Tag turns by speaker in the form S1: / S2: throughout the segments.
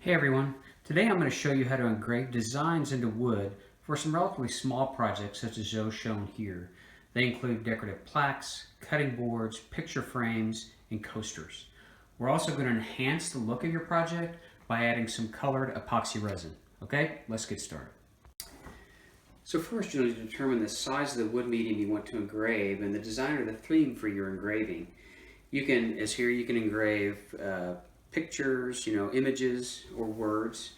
S1: Hey everyone, today I'm going to show you how to engrave designs into wood for some relatively small projects such as those shown here. They include decorative plaques, cutting boards, picture frames, and coasters. We're also going to enhance the look of your project by adding some colored epoxy resin. Okay, let's get started. So first you'll need to determine the size of the wood medium you want to engrave and the design or the theme for your engraving. You can, as here, you can engrave pictures, images or words.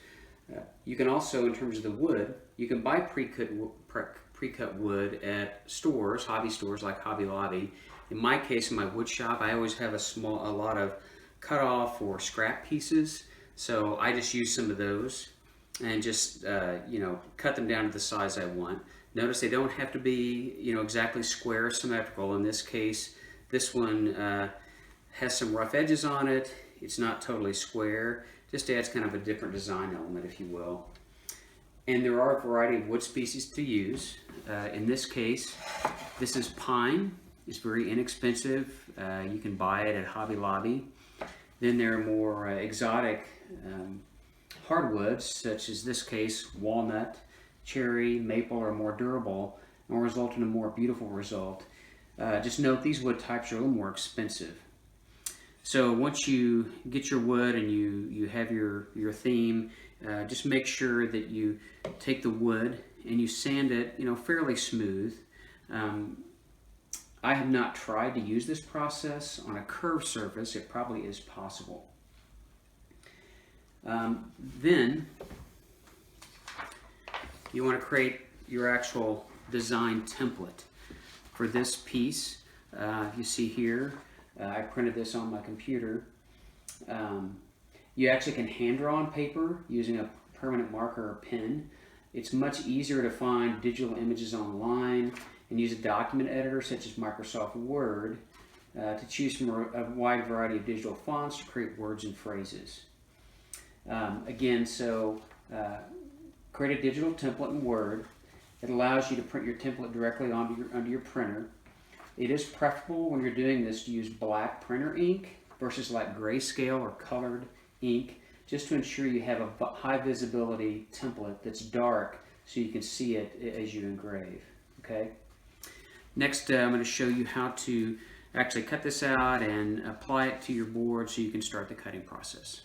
S1: You can also, in terms of the wood, you can buy pre-cut wood at stores, hobby stores like Hobby Lobby. In my case, in my wood shop, I always have a lot of cut off or scrap pieces, so I just use some of those and just cut them down to the size I want. Notice they don't have to be exactly square or symmetrical. In this case, this one has some rough edges on it. It's not totally square, just adds kind of a different design element, if you will. And there are a variety of wood species to use. In this case, this is pine. It's very inexpensive. You can buy it at Hobby Lobby. Then there are more exotic hardwoods, such as this case, walnut, cherry, maple are more durable and will result in a more beautiful result. Just note these wood types are a little more expensive. So once you get your wood and you have your theme, just make sure that you take the wood and you sand it, fairly smooth. I have not tried to use this process on a curved surface. It probably is possible. Then you want to create your actual design template for this piece. You see here, I printed this on my computer. You actually can hand draw on paper using a permanent marker or pen. It's much easier to find digital images online and use a document editor such as Microsoft Word to choose from a wide variety of digital fonts to create words and phrases. Create a digital template in Word. It allows you to print your template directly onto your printer. It is preferable when you're doing this to use black printer ink versus like grayscale or colored ink, just to ensure you have a high visibility template that's dark so you can see it as you engrave. Okay. Next, I'm going to show you how to actually cut this out and apply it to your board so you can start the cutting process.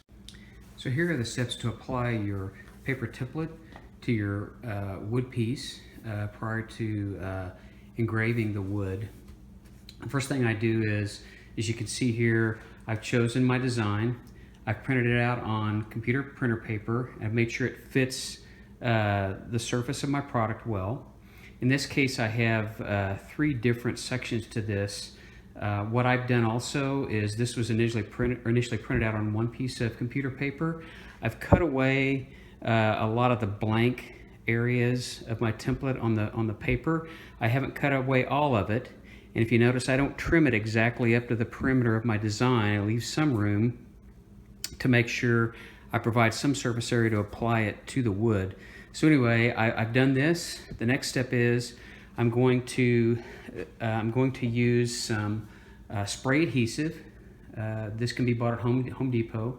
S1: So here are the steps to apply your paper template to your wood piece prior to engraving the wood. The first thing I do is, as you can see here, I've chosen my design. I've printed it out on computer printer paper. I've made sure it fits the surface of my product well. In this case, I have 3 different sections to this. What I've done also is this was initially printed out on one piece of computer paper. I've cut away a lot of the blank areas of my template on the paper. I haven't cut away all of it. And if you notice, I don't trim it exactly up to the perimeter of my design. I leave some room to make sure I provide some surface area to apply it to the wood. So anyway, I've done this. The next step is I'm going to use some spray adhesive. This can be bought at Home Depot.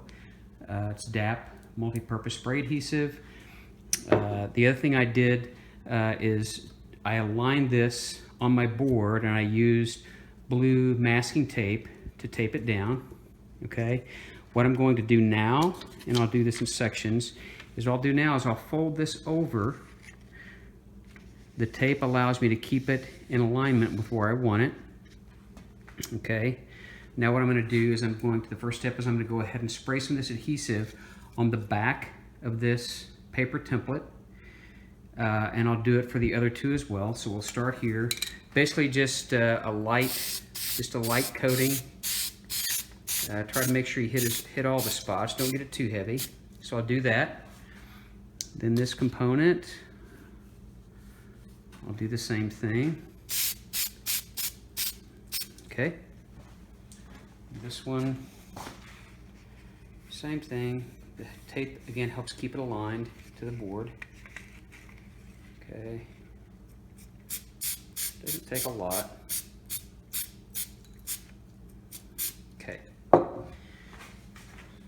S1: It's DAP multi-purpose spray adhesive. The other thing I did is I aligned this on my board and I used blue masking tape to tape it down. Okay. What I'm going to do now, and I'll do this in sections, is I'll fold this over. The tape allows me to keep it in alignment with where I want it. Okay. Now what I'm going to do is the first step is I'm going to go ahead and spray some of this adhesive on the back of this paper template. And I'll do it for the other 2 as well. So we'll start here. Basically just a light coating. Try to make sure you hit all the spots. Don't get it too heavy. So I'll do that. Then this component, I'll do the same thing. Okay. This one, same thing. The tape again helps keep it aligned to the board. Okay. Doesn't take a lot. Okay.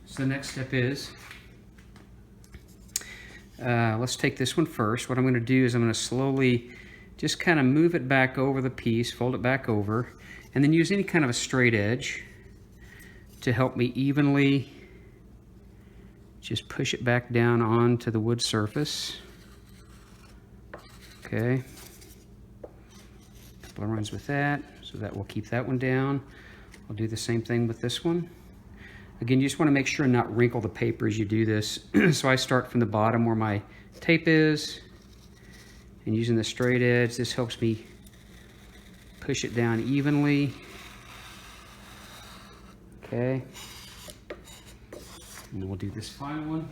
S1: So the next step is let's take this one first. What I'm going to do is I'm going to slowly just kind of move it back over the piece, fold it back over, and then use any kind of a straight edge to help me evenly just push it back down onto the wood surface. Okay. A couple of runs with that, so that will keep that one down. I'll do the same thing with this one. Again, you just want to make sure not wrinkle the paper as you do this. So I start from the bottom where my tape is, and using the straight edge, this helps me push it down evenly. Okay. And we'll do this final one.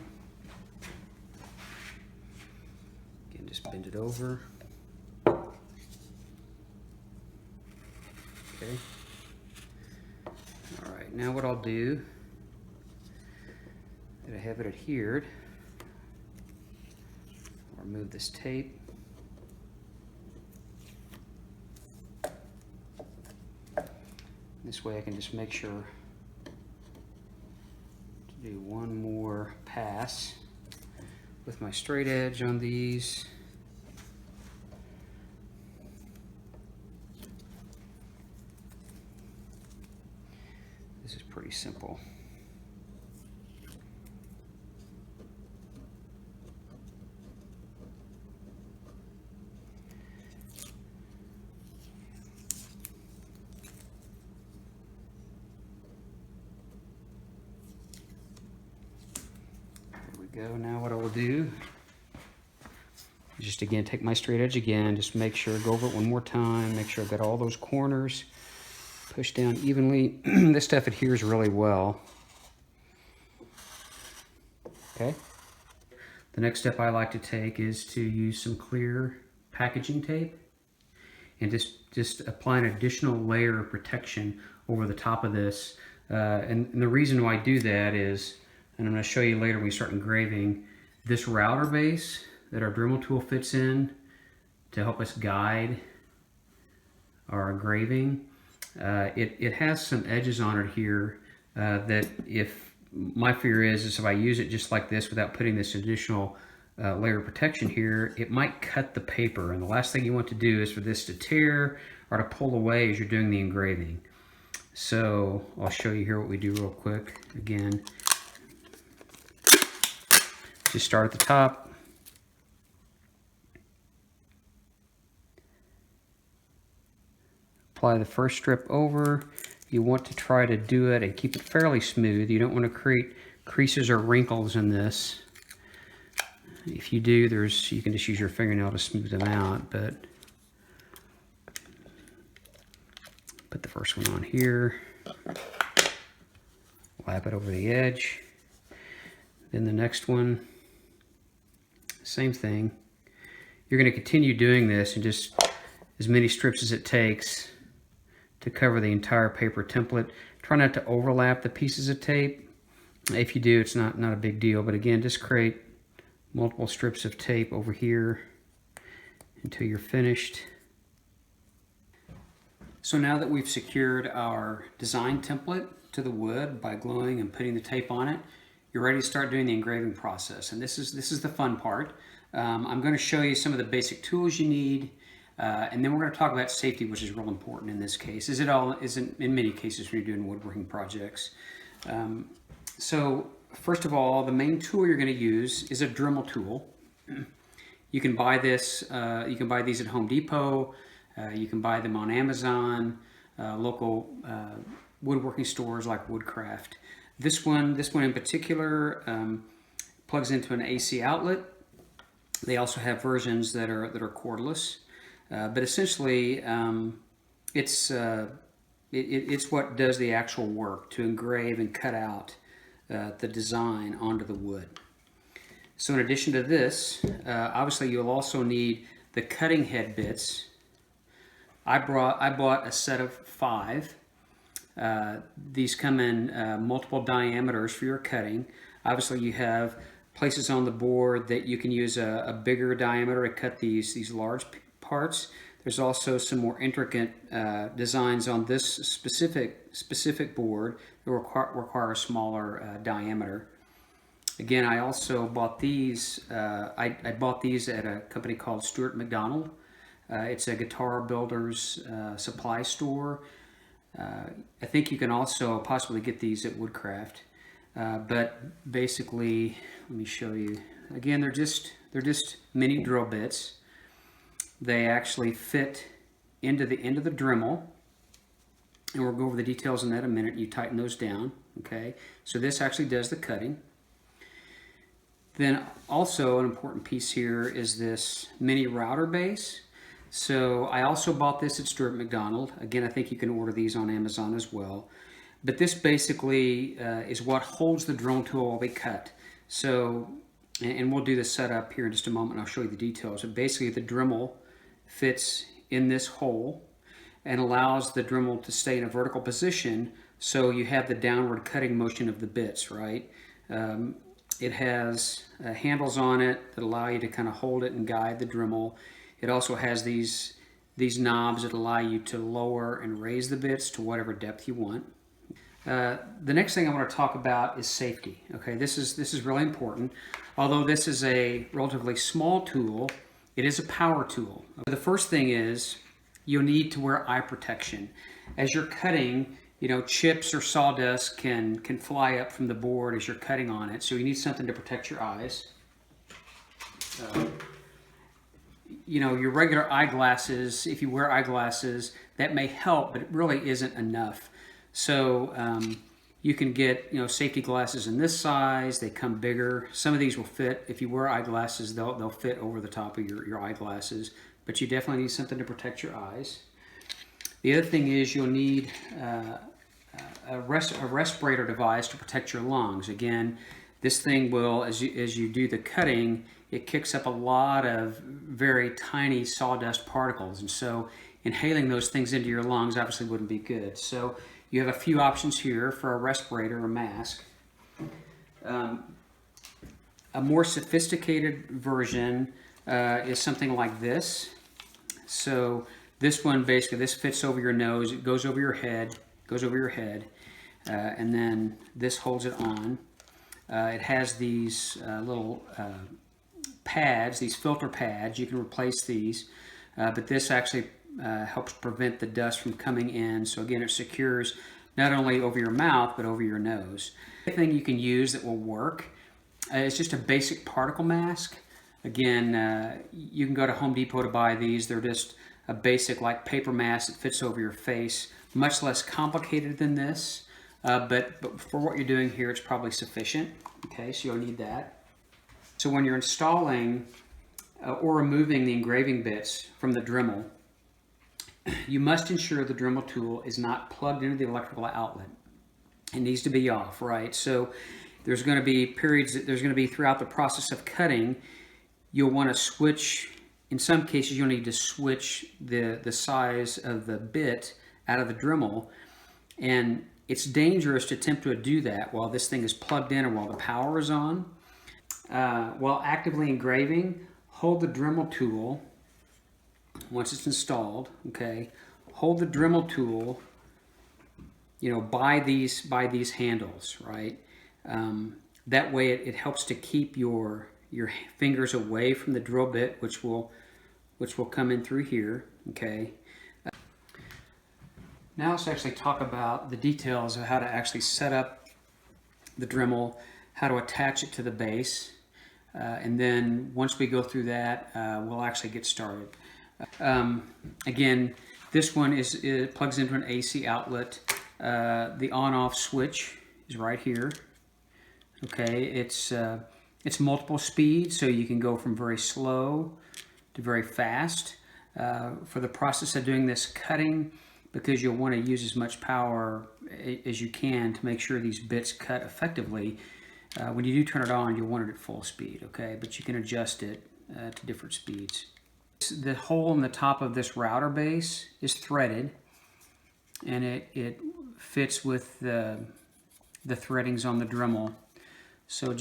S1: Again, just bend it over. Okay. All right, now what I'll do, that I have it adhered, I'll remove this tape. This way I can just make sure to do one more pass with my straight edge on these. This is pretty simple. Go. Now what I will do is just again take my straight edge again, just make sure, go over it one more time, make sure I've got all those corners pushed down evenly. This stuff adheres really well. Okay. The next step I like to take is to use some clear packaging tape and just apply an additional layer of protection over the top of this. And the reason why I do that is, and I'm going to show you later when we start engraving, this router base that our Dremel tool fits in to help us guide our engraving, it has some edges on it here that my fear is if I use it just like this without putting this additional layer of protection here, it might cut the paper. And the last thing you want to do is for this to tear or to pull away as you're doing the engraving. So I'll show you here what we do real quick. Again, just start at the top. Apply the first strip over. You want to try to do it and keep it fairly smooth. You don't want to create creases or wrinkles in this. If you do, you can just use your fingernail to smooth them out, but put the first one on here. Lap it over the edge. Then the next one, same thing. You're going to continue doing this and just as many strips as it takes to cover the entire paper template. Try not to overlap the pieces of tape. If you do, it's not a big deal, but again, just create multiple strips of tape over here until you're finished. So now that we've secured our design template to the wood by gluing and putting the tape on it, you're ready to start doing the engraving process. And this is the fun part. I'm going to show you some of the basic tools you need, and then we're going to talk about safety, which is real important in this case, as it all is in many cases when you're doing woodworking projects. So first of all, the main tool you're going to use is a Dremel tool. You can buy this. You can buy these at Home Depot. You can buy them on Amazon, local woodworking stores like Woodcraft. This one in particular plugs into an AC outlet. They also have versions that are cordless, but essentially it's what does the actual work to engrave and cut out the design onto the wood. So in addition to this, obviously you'll also need the cutting head bits. I bought a set of 5. These come in multiple diameters for your cutting. Obviously you have places on the board that you can use a bigger diameter to cut these large parts. There's also some more intricate designs on this specific board that require a smaller diameter. Again, I also bought these. I bought these at a company called Stuart McDonald. It's a guitar builder's supply store. I think you can also possibly get these at Woodcraft. But basically, let me show you. Again, they're just mini drill bits. They actually fit into the end of the Dremel, and we'll go over the details on that in a minute. You tighten those down, okay? So this actually does the cutting. Then also an important piece here is this mini router base. So I also bought this at Stuart McDonald. Again, I think you can order these on Amazon as well. But this basically is what holds the drill tool while we cut. So, and we'll do the setup here in just a moment. I'll show you the details. But basically the Dremel fits in this hole and allows the Dremel to stay in a vertical position, so you have the downward cutting motion of the bits, right? It has handles on it that allow you to kind of hold it and guide the Dremel. It also has these knobs that allow you to lower and raise the bits to whatever depth you want. The next thing I want to talk about is safety. Okay, this is really important. Although this is a relatively small tool, it is a power tool. The first thing is you'll need to wear eye protection. As you're cutting, you know, chips or sawdust can fly up from the board as you're cutting on it, so you need something to protect your eyes. You know, your regular eyeglasses, if you wear eyeglasses, that may help, but it really isn't enough. So you can get, you know, safety glasses in this size. They come bigger. Some of these will fit. If you wear eyeglasses, they'll fit over the top of your eyeglasses, but you definitely need something to protect your eyes. The other thing is you'll need a respirator device to protect your lungs. Again, this thing will, as you do the cutting, it kicks up a lot of very tiny sawdust particles, and so inhaling those things into your lungs obviously wouldn't be good. So you have a few options here for a respirator or mask. A more sophisticated version is something like this. So this one, basically, this fits over your nose, it goes over your head, and then this holds it on. It has these little pads, these filter pads. You can replace these, but this actually helps prevent the dust from coming in. So again, it secures not only over your mouth, but over your nose. The thing you can use that will work is just a basic particle mask. Again, you can go to Home Depot to buy these. They're just a basic like paper mask that fits over your face. Much less complicated than this, but for what you're doing here, it's probably sufficient. Okay, so you'll need that. So when you're installing or removing the engraving bits from the Dremel, you must ensure the Dremel tool is not plugged into the electrical outlet. It needs to be off, right? So there's going to be periods, throughout the process of cutting, you'll want to switch. In some cases, you'll need to switch the size of the bit out of the Dremel, and it's dangerous to attempt to do that while this thing is plugged in or while the power is on. While actively engraving, hold the Dremel tool once it's installed. Okay, hold the Dremel tool, you know, by these handles, right? That way, it helps to keep your fingers away from the drill bit, which will come in through here. Okay. Now let's actually talk about the details of how to actually set up the Dremel, how to attach it to the base, and then once we go through that, we'll actually get started. Again, this one it plugs into an AC outlet. The on-off switch is right here. Okay, it's multiple speeds, so you can go from very slow to very fast. For the process of doing this cutting, because you'll want to use as much power as you can to make sure these bits cut effectively, when you do turn it on, you'll want it at full speed, okay? But you can adjust it to different speeds. The hole in the top of this router base is threaded, and it fits with the threadings on the Dremel. So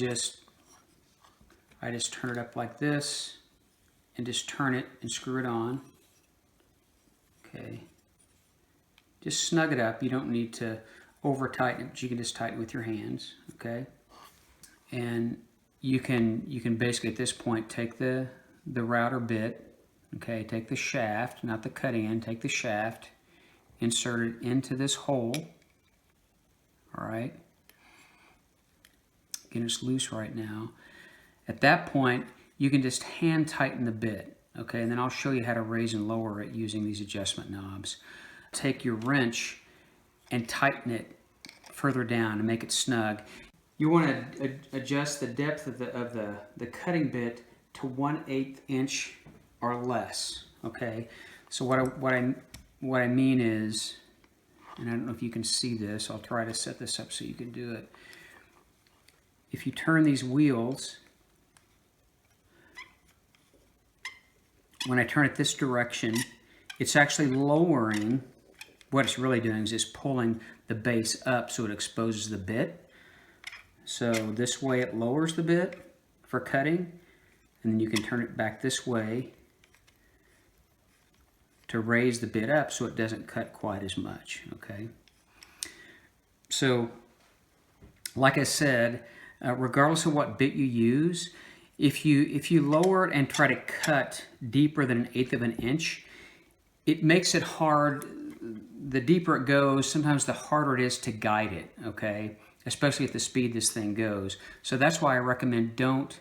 S1: I just turn it up like this and just turn it and screw it on. Okay. Just snug it up. You don't need to over tighten it, but you can just tighten it with your hands. Okay. And you can basically at this point take the router bit, okay, take the shaft, not the cutting end, take the shaft, insert it into this hole, all right? Again, it's loose right now. At that point, you can just hand tighten the bit, okay, and then I'll show you how to raise and lower it using these adjustment knobs. Take your wrench and tighten it further down and make it snug. You want to adjust the depth of the cutting bit to 1/8 inch or less. Okay, so what I mean is, and I don't know if you can see this. I'll try to set this up so you can do it. If you turn these wheels, when I turn it this direction, it's actually lowering. What it's really doing is it's pulling the base up so it exposes the bit. So this way it lowers the bit for cutting, and then you can turn it back this way to raise the bit up so it doesn't cut quite as much, okay? So, like I said, regardless of what bit you use, if you lower it and try to cut deeper than 1/8 of an inch, it makes it hard. The deeper it goes, sometimes the harder it is to guide it, okay? Especially at the speed this thing goes. So that's why I recommend don't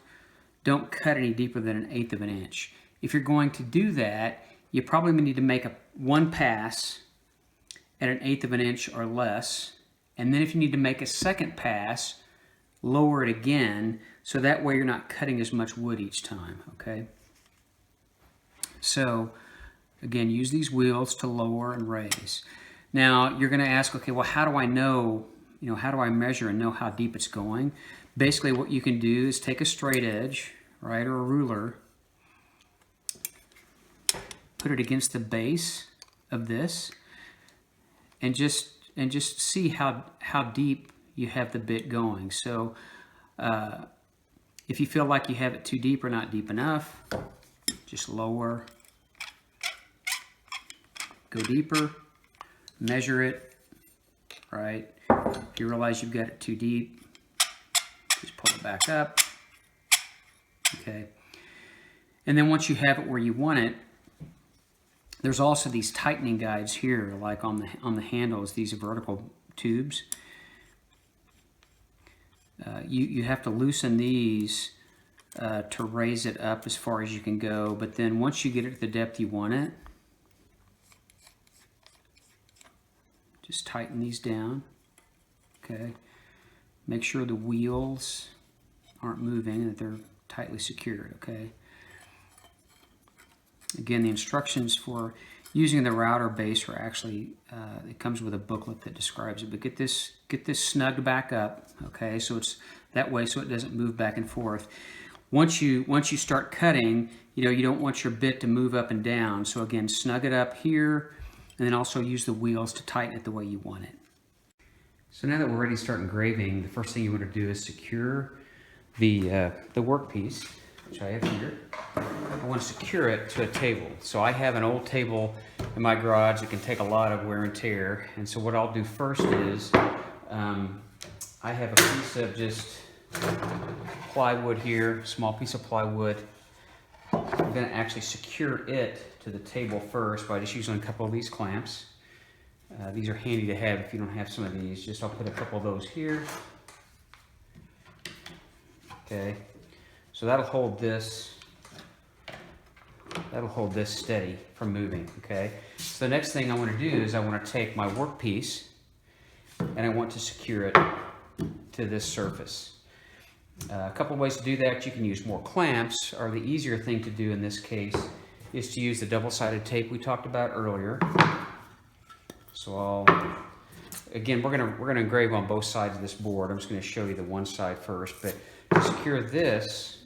S1: cut any deeper than 1/8 of an inch. If you're going to do that, you probably need to make one pass at 1/8 of an inch or less, and then if you need to make a second pass, lower it again, so that way you're not cutting as much wood each time, okay? So again, use these wheels to lower and raise. Now you're going to ask, okay, well, how do I know? How do I measure and know how deep it's going? Basically, what you can do is take a straight edge, right, or a ruler, put it against the base of this, and just see how deep you have the bit going. So, if you feel like you have it too deep or not deep enough, just lower, go deeper, measure it, right? If you realize you've got it too deep, just pull it back up, okay? And then once you have it where you want it, there's also these tightening guides here, like on the handles, these vertical tubes. You have to loosen these to raise it up as far as you can go, but then once you get it to the depth you want it, just tighten these down. Okay, make sure the wheels aren't moving, that they're tightly secured, okay? Again, the instructions for using the router base are actually, it comes with a booklet that describes it, but get this snugged back up, okay? So it's that way so it doesn't move back and forth. Once you start cutting, you don't want your bit to move up and down. So again, snug it up here, and then also use the wheels to tighten it the way you want it. So now that we're ready to start engraving, the first thing you want to do is secure the workpiece, which I have here. I want to secure it to a table. So I have an old table in my garage that can take a lot of wear and tear. And so what I'll do first is, I have a piece of just plywood here, small piece of plywood. I'm going to actually secure it to the table first by just using a couple of these clamps. These are handy to have if you don't have some of these. Just I'll put a couple of those here. Okay, so that'll hold this steady from moving. Okay, so the next thing I want to do is I want to take my workpiece and I want to secure it to this surface. A couple of ways to do that. You can use more clamps, or the easier thing to do in this case is to use the double-sided tape we talked about earlier. So again, we're gonna engrave on both sides of this board. I'm just gonna show you the one side first, but to secure this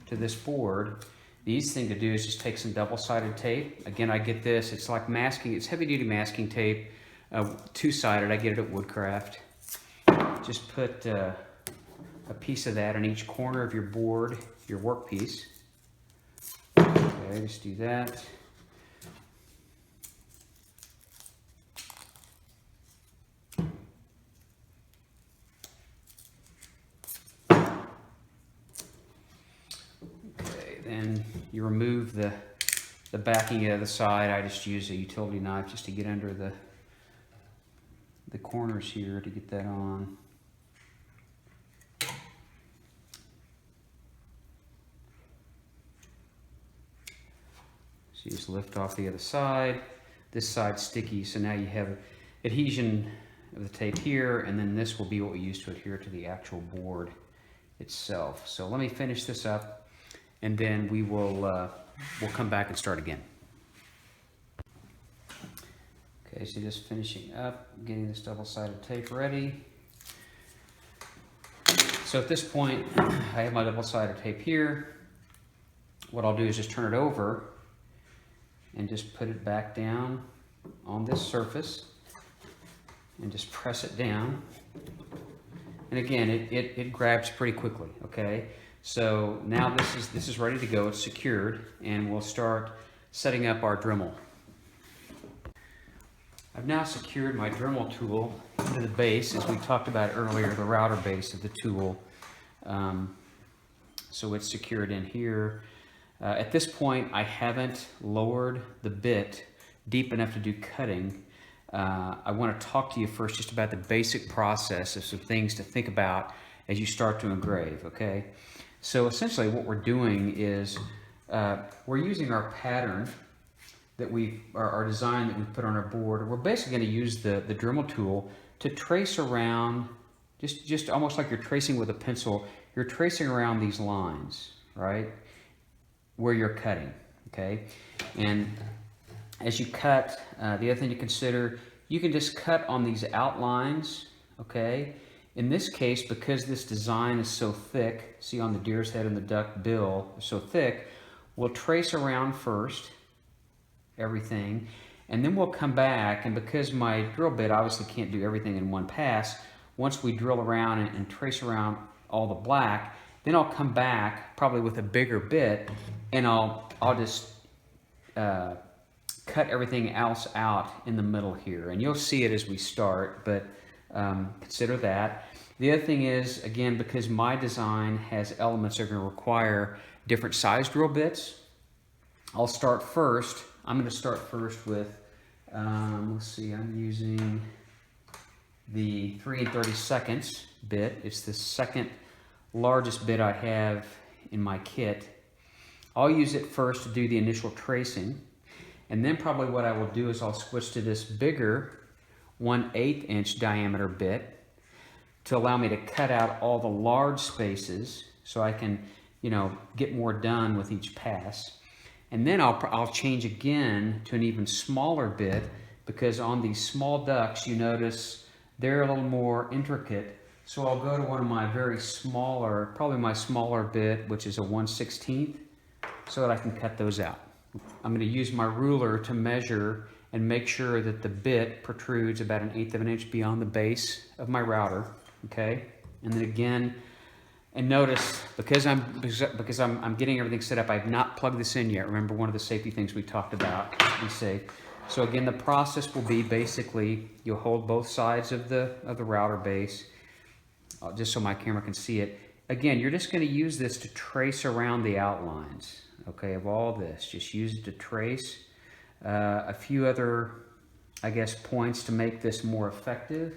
S1: to this board, the easiest thing to do is just take some double-sided tape. Again, I get this, it's like masking, it's heavy-duty masking tape, two-sided. I get it at Woodcraft. Just put a piece of that on each corner of your board, your workpiece. Okay, just do that. you remove the backing of the side. I just use a utility knife just to get under the corners here to get that on. So you just lift off the other side. This side's sticky, so now you have adhesion of the tape here, and then this will be what we use to adhere to the actual board itself. So let me finish this up, and then we will we'll come back and start again. Okay, so just finishing up, getting this double-sided tape ready. So at this point, I have my double-sided tape here. What I'll do is just turn it over and just put it back down on this surface and just press it down. And again, it grabs pretty quickly, okay? So now this is ready to go, it's secured, and we'll start setting up our Dremel. I've now secured my Dremel tool into the base, as we talked about earlier, the router base of the tool. So it's secured in here. At this point, I haven't lowered the bit deep enough to do cutting. I want to talk to you first just about the basic process of some things to think about as you start to engrave, okay? So essentially what we're doing is we're using our pattern that our design that we put on our board. We're basically going to use the Dremel tool to trace around, just almost like you're tracing with a pencil, you're tracing around these lines, right? Where you're cutting, okay? And as you cut, the other thing to consider, you can just cut on these outlines, okay? In this case, because this design is so thick, see on the deer's head and the duck bill, so thick, we'll trace around first, everything, and then we'll come back, and because my drill bit obviously can't do everything in one pass, once we drill around and trace around all the black, then I'll come back probably with a bigger bit, and I'll just cut everything else out in the middle here, and you'll see it as we start, but consider that. The other thing is, again, because my design has elements that are going to require different size drill bits, I'm going to start first with, let's see, I'm using the 3 3/32 bit. It's the second largest bit I have in my kit. I'll use it first to do the initial tracing, and then probably what I will do is I'll switch to this bigger 1/8 inch diameter bit to allow me to cut out all the large spaces so I can, get more done with each pass. And then I'll change again to an even smaller bit, because on these small ducks, you notice they're a little more intricate. So I'll go to one of my very smaller, probably my smaller bit, which is a 1/16, so that I can cut those out. I'm going to use my ruler to measure and make sure that the bit protrudes about 1/8 of an inch beyond the base of my router, okay? And then again, and notice, because I'm getting everything set up, I've not plugged this in yet. Remember, one of the safety things we talked about is safe. So again, the process will be basically, you'll hold both sides of the router base, just so my camera can see it. Again, you're just going to use this to trace around the outlines, okay, of all this. Just use it to trace a few other, I guess, points to make this more effective.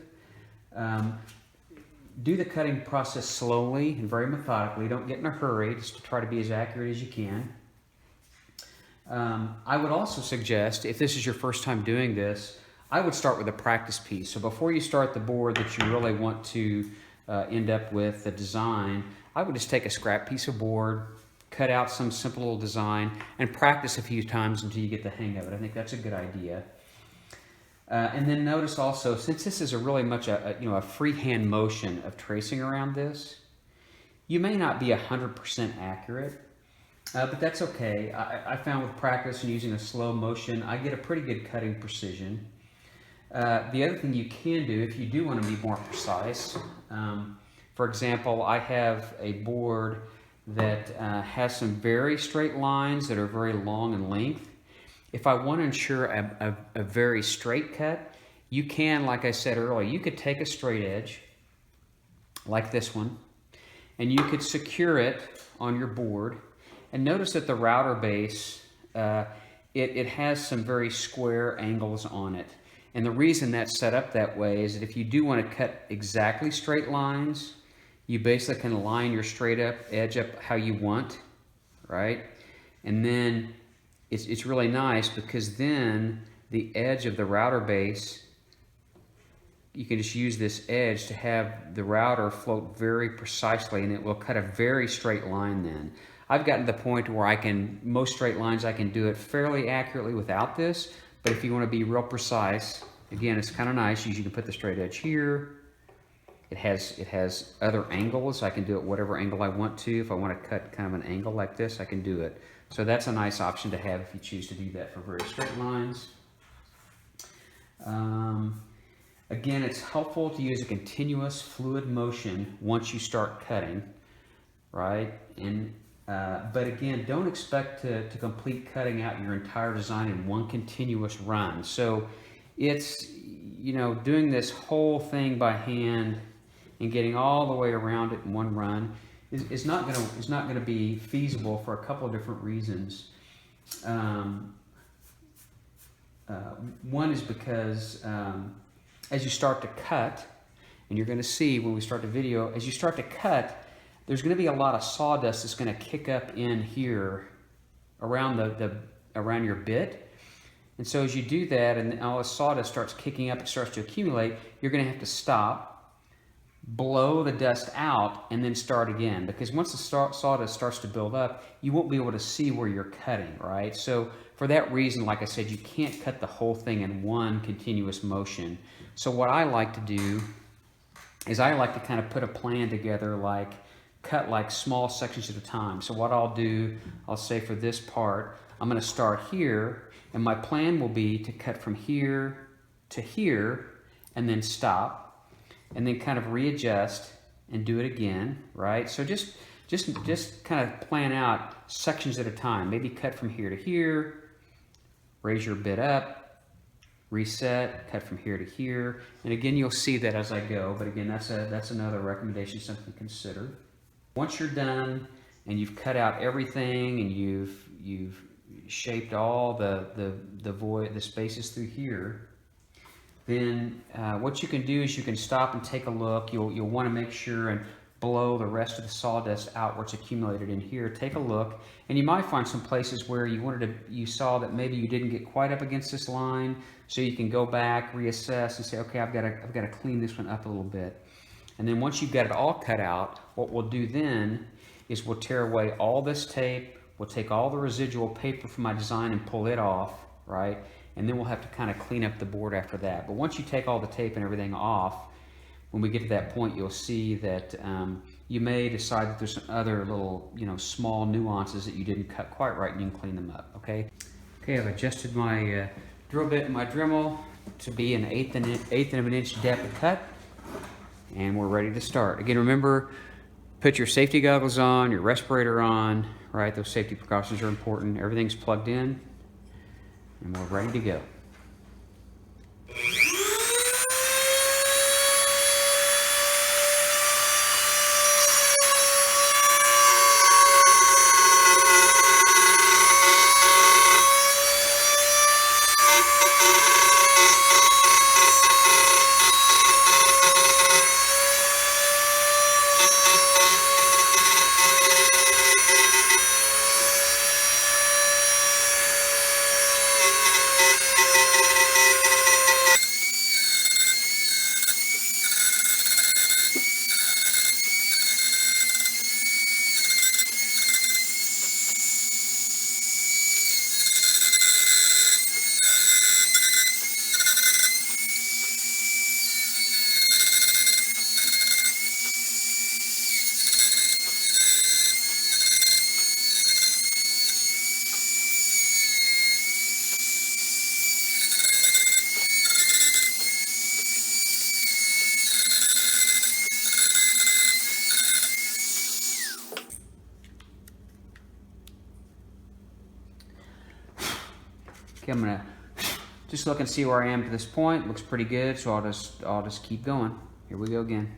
S1: Do the cutting process slowly and very methodically. Don't get in a hurry, just to try to be as accurate as you can. I would also suggest, if this is your first time doing this, I would start with a practice piece. So before you start the board that you really want to end up with the design, I would just take a scrap piece of board, cut out some simple little design, and practice a few times until you get the hang of it. I think that's a good idea. And then notice also, since this is really much a freehand motion of tracing around this, you may not be 100% accurate, but that's okay. I found with practice and using a slow motion, I get a pretty good cutting precision. The other thing you can do, if you do want to be more precise, for example, I have a board that has some very straight lines that are very long in length. If I want to ensure a very straight cut, you can, like I said earlier, you could take a straight edge, like this one, and you could secure it on your board, And notice that the router base, it has some very square angles on it. And the reason that's set up that way is that if you do want to cut exactly straight lines, you basically can line your straight up edge up how you want, right? And then it's really nice because then the edge of the router base, you can just use this edge to have the router float very precisely, and it will cut a very straight line then. I've gotten to the point where most straight lines I can do it fairly accurately without this, but if you want to be real precise, again, it's kind of nice. You can put the straight edge here. It has other angles. I can do it whatever angle I want to. If I want to cut kind of an angle like this, I can do it. So that's a nice option to have if you choose to do that for very straight lines. Again, it's helpful to use a continuous fluid motion once you start cutting, right? But again, don't expect to complete cutting out your entire design in one continuous run. So it's, doing this whole thing by hand and getting all the way around it in one run is not going to be feasible for a couple of different reasons. One is because as you start to cut, and you're going to see when we start the video, as you start to cut, there's going to be a lot of sawdust that's going to kick up in here around around your bit. And so as you do that and all the sawdust starts kicking up, it starts to accumulate, you're going to have to stop, blow the dust out, and then start again. Because once the sawdust starts to build up, you won't be able to see where you're cutting, right? So for that reason, like I said, you can't cut the whole thing in one continuous motion. So what I like to do is I like to kind of put a plan together, cut like small sections at a time. So what I'll do, I'll say for this part, I'm going to start here, and my plan will be to cut from here to here, and then stop, and then kind of readjust and do it again, right? So just kind of plan out sections at a time. Maybe cut from here to here, raise your bit up, reset, cut from here to here, and again you'll see that as I go. But again, that's another recommendation, something to consider. Once you're done and you've cut out everything and you've shaped all the spaces through here, then what you can do is you can stop and take a look. You'll want to make sure and blow the rest of the sawdust out where it's accumulated in here. Take a look, and you might find some places where you saw that maybe you didn't get quite up against this line, so you can go back, reassess, and say, okay, I've got to clean this one up a little bit. And then once you've got it all cut out, what we'll do then is we'll tear away all this tape. We'll take all the residual paper from my design and pull it off, right? And then we'll have to kind of clean up the board after that. But once you take all the tape and everything off, when we get to that point, you'll see that you may decide that there's some other little, small nuances that you didn't cut quite right, and you can clean them up, okay? Okay, I've adjusted my drill bit and my Dremel to be an eighth of an inch depth of cut, and we're ready to start. Again, remember, put your safety goggles on, your respirator on, right? Those safety precautions are important. Everything's plugged in, and we're ready to go. Okay, I'm gonna just look and see where I am to this point. Looks pretty good, so I'll just keep going. Here we go again.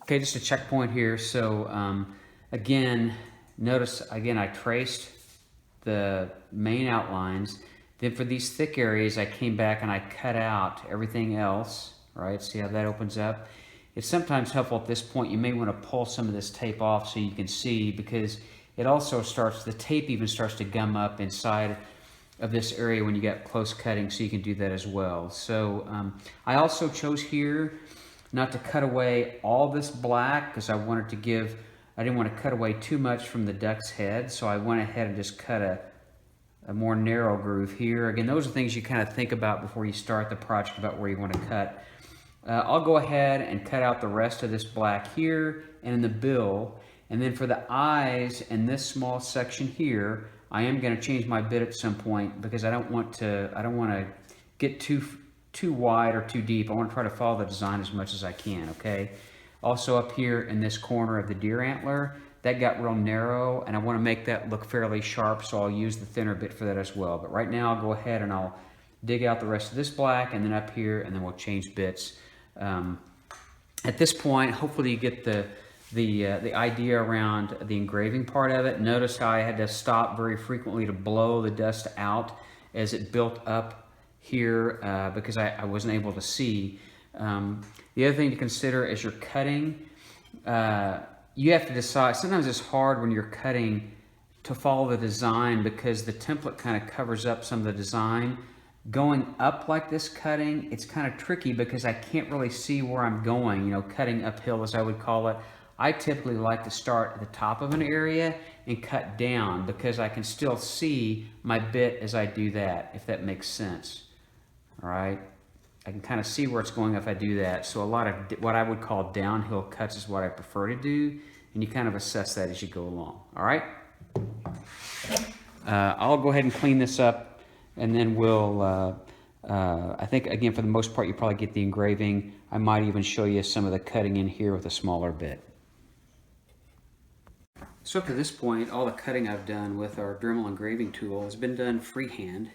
S1: Okay, just a checkpoint here. So again, notice again I traced the main outlines. Then for these thick areas, I came back and I cut out everything else, right? See how that opens up? It's sometimes helpful at this point, you may want to pull some of this tape off so you can see, because it also starts, the tape even starts to gum up inside of this area when you get close cutting, so you can do that as well. So I also chose here not to cut away all this black because I wanted to give, I didn't want to cut away too much from the duck's head, so I went ahead and just cut a more narrow groove here. Again, those are things you kind of think about before you start the project about where you want to cut. I'll go ahead and cut out the rest of this black here and in the bill, and then for the eyes and this small section here, I am going to change my bit at some point because I don't want to get too wide or too deep. I want to try to follow the design as much as I can, okay? Also up here in this corner of the deer antler, that got real narrow and I want to make that look fairly sharp, so I'll use the thinner bit for that as well. But right now I'll go ahead and I'll dig out the rest of this black and then up here, and then we'll change bits. At this point, hopefully you get the idea around the engraving part of it. Notice how I had to stop very frequently to blow the dust out as it built up here because I wasn't able to see. The other thing to consider as you're cutting, you have to decide, sometimes it's hard when you're cutting to follow the design because the template kind of covers up some of the design. Going up like this cutting, it's kind of tricky because I can't really see where I'm going, you know, cutting uphill as I would call it. I typically like to start at the top of an area and cut down because I can still see my bit as I do that, if that makes sense. All right, I can kind of see where it's going if I do that. So a lot of what I would call downhill cuts is what I prefer to do, and you kind of assess that as you go along. All right, I'll go ahead and clean this up, and then we'll, I think again for the most part you probably get the engraving. I might even show you some of the cutting in here with a smaller bit. So up to this point, all the cutting I've done with our Dremel engraving tool has been done freehand.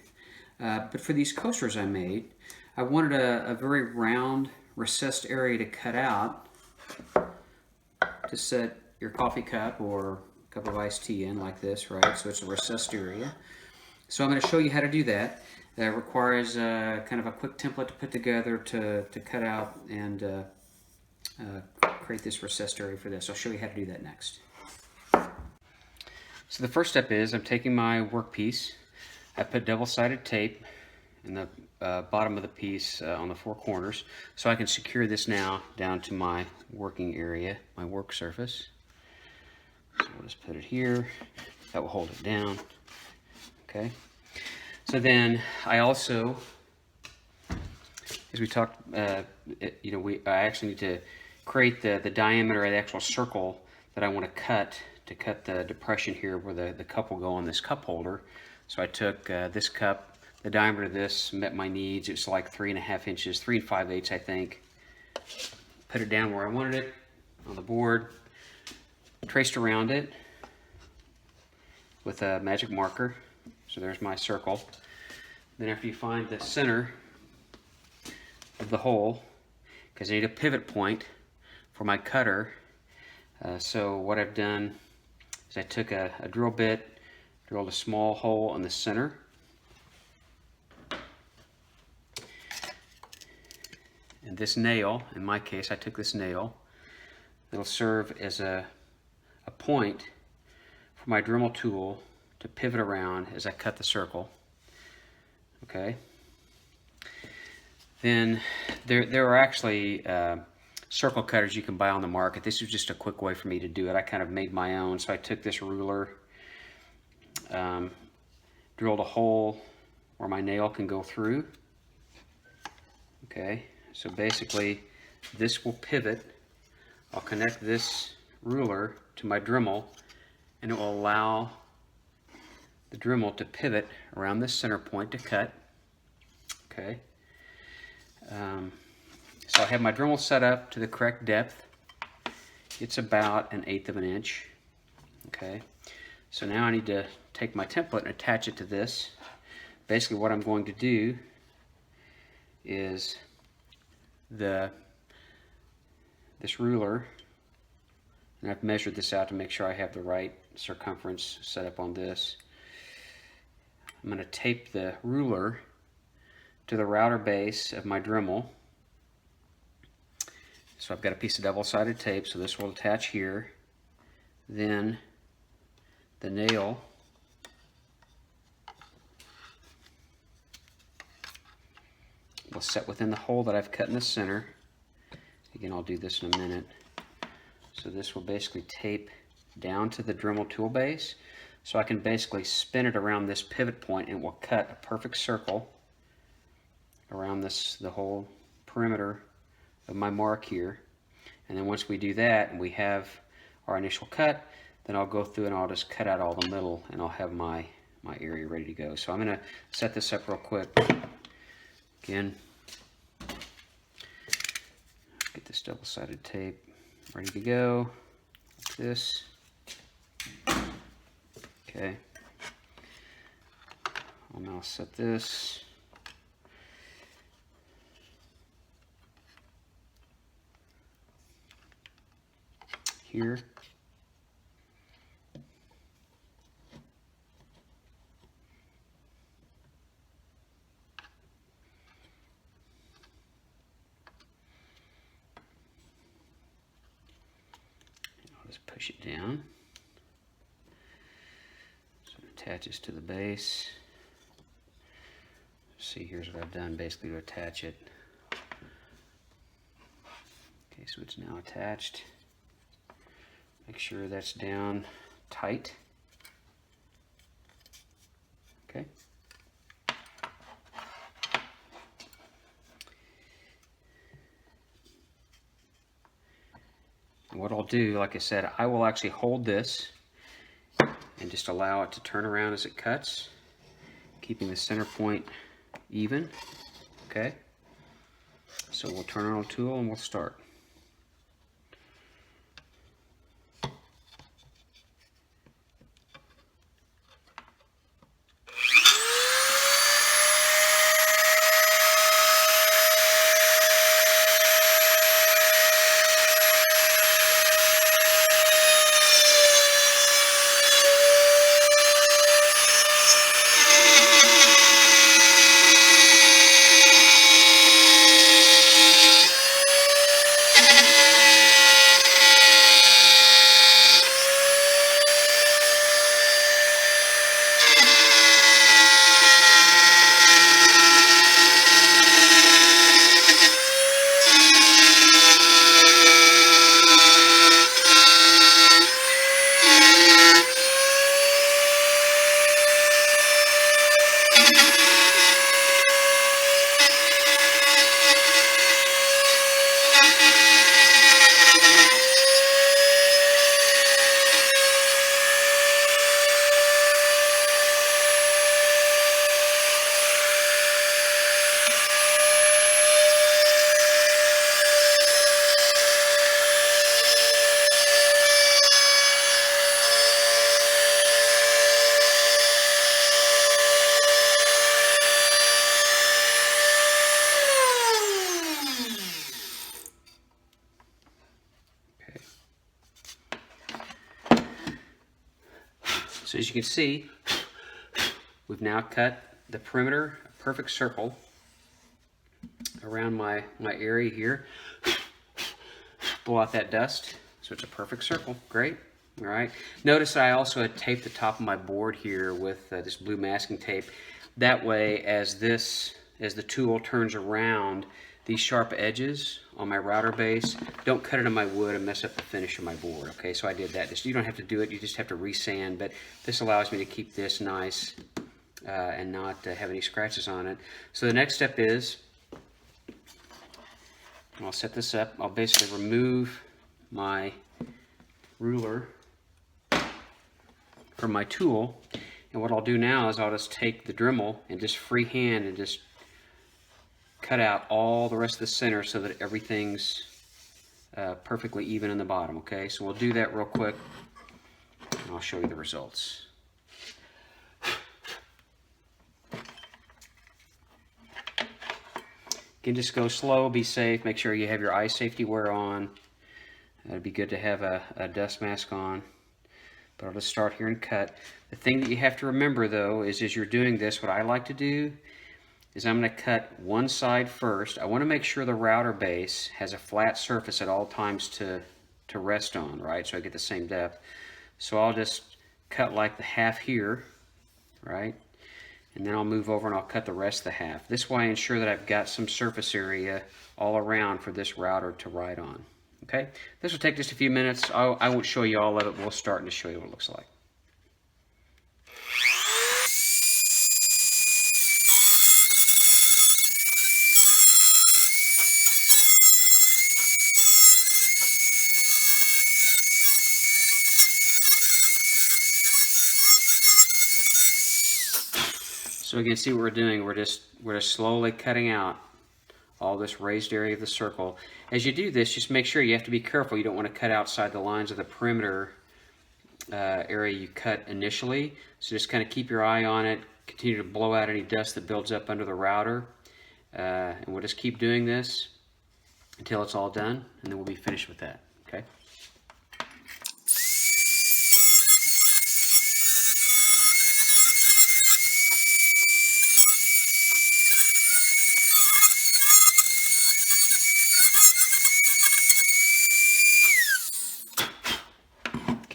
S1: But for these coasters I made, I wanted a very round, recessed area to cut out to set your coffee cup or a cup of iced tea in like this, right? So it's a recessed area. So I'm going to show you how to do that. It requires kind of a quick template to put together to cut out and create this recessed area for this. I'll show you how to do that next. So the first step is I'm taking my workpiece. I put double-sided tape in the bottom of the piece on the four corners so I can secure this now down to my working area, my work surface. So we'll just put it here. That will hold it down. Okay. So then I also, as we talked, you know, I actually need to create the diameter of the actual circle that I want to cut the depression here where the cup will go on this cup holder. So I took this cup, the diameter of this met my needs. It's like 3.5 inches, 3 5/8 I think. Put it down where I wanted it on the board, traced around it with a magic marker. So there's my circle. Then after you find the center of the hole, because I need a pivot point for my cutter, so what I've done is I took a drill bit, drilled a small hole in the center, and this nail, in my case I took this nail, it'll serve as a point for my Dremel tool to pivot around as I cut the circle. Okay. Then there are actually circle cutters you can buy on the market. This is just a quick way for me to do it. I kind of made my own. So I took this ruler, drilled a hole where my nail can go through. Okay, so basically this will pivot. I'll connect this ruler to my Dremel and it will allow the Dremel to pivot around this center point to cut. Okay. So I have my Dremel set up to the correct depth. It's about 1/8 of an inch. Okay. So now I need to take my template and attach it to this. Basically what I'm going to do is this ruler And I've measured this out to make sure I have the right circumference set up on this. I'm going to tape the ruler to the router base of my Dremel. So I've got a piece of double-sided tape, so this will attach here. Then the nail will set within the hole that I've cut in the center. Again, I'll do this in a minute. So this will basically tape down to the Dremel tool base. So I can basically spin it around this pivot point and it will cut a perfect circle around the whole perimeter of my mark here. And then once we do that and we have our initial cut, then I'll go through and I'll just cut out all the middle and I'll have my area ready to go. So I'm going to set this up real quick. Again, get this double-sided tape ready to go, like this. Okay, I'll now set this. Here. I'll just push it down so it attaches to the base. See, here's what I've done basically to attach it. Okay, so it's now attached. Make sure that's down tight. Okay. And what I'll do, like I said, I will actually hold this and just allow it to turn around as it cuts, keeping the center point even. Okay. So we'll turn on our tool and we'll start. So as you can see, we've now cut the perimeter, a perfect circle around my area here. Blow out that dust, so it's a perfect circle. Great. All right. Notice I also had taped the top of my board here with this blue masking tape. That way, as the tool turns around, these sharp edges on my router base don't cut into my wood and mess up the finish of my board. Okay, so I did that. You don't have to do it, you just have to resand, but this allows me to keep this nice and not have any scratches on it. So the next step is, I'll set this up, I'll basically remove my ruler from my tool, and what I'll do now is I'll just take the Dremel and just freehand and just cut out all the rest of the center so that everything's perfectly even in the bottom. Okay, so we'll do that real quick and I'll show you the results. Again, just go slow, be safe, make sure you have your eye safety wear on. It'd be good to have a dust mask on. But I'll just start here and cut. The thing that you have to remember though is as you're doing this, what I like to do is I'm going to cut one side first. I want to make sure the router base has a flat surface at all times to rest on, right? So I get the same depth. So I'll just cut like the half here, right? And then I'll move over and I'll cut the rest of the half. This way I ensure that I've got some surface area all around for this router to ride on. Okay, this will take just a few minutes. I won't show you all of it. We'll start to show you what it looks like. So again, see what we're doing. We're just slowly cutting out all this raised area of the circle. As you do this, just make sure you have to be careful. You don't want to cut outside the lines of the perimeter area you cut initially. So just kind of keep your eye on it. Continue to blow out any dust that builds up under the router. And we'll just keep doing this until it's all done, and then we'll be finished with that. Okay.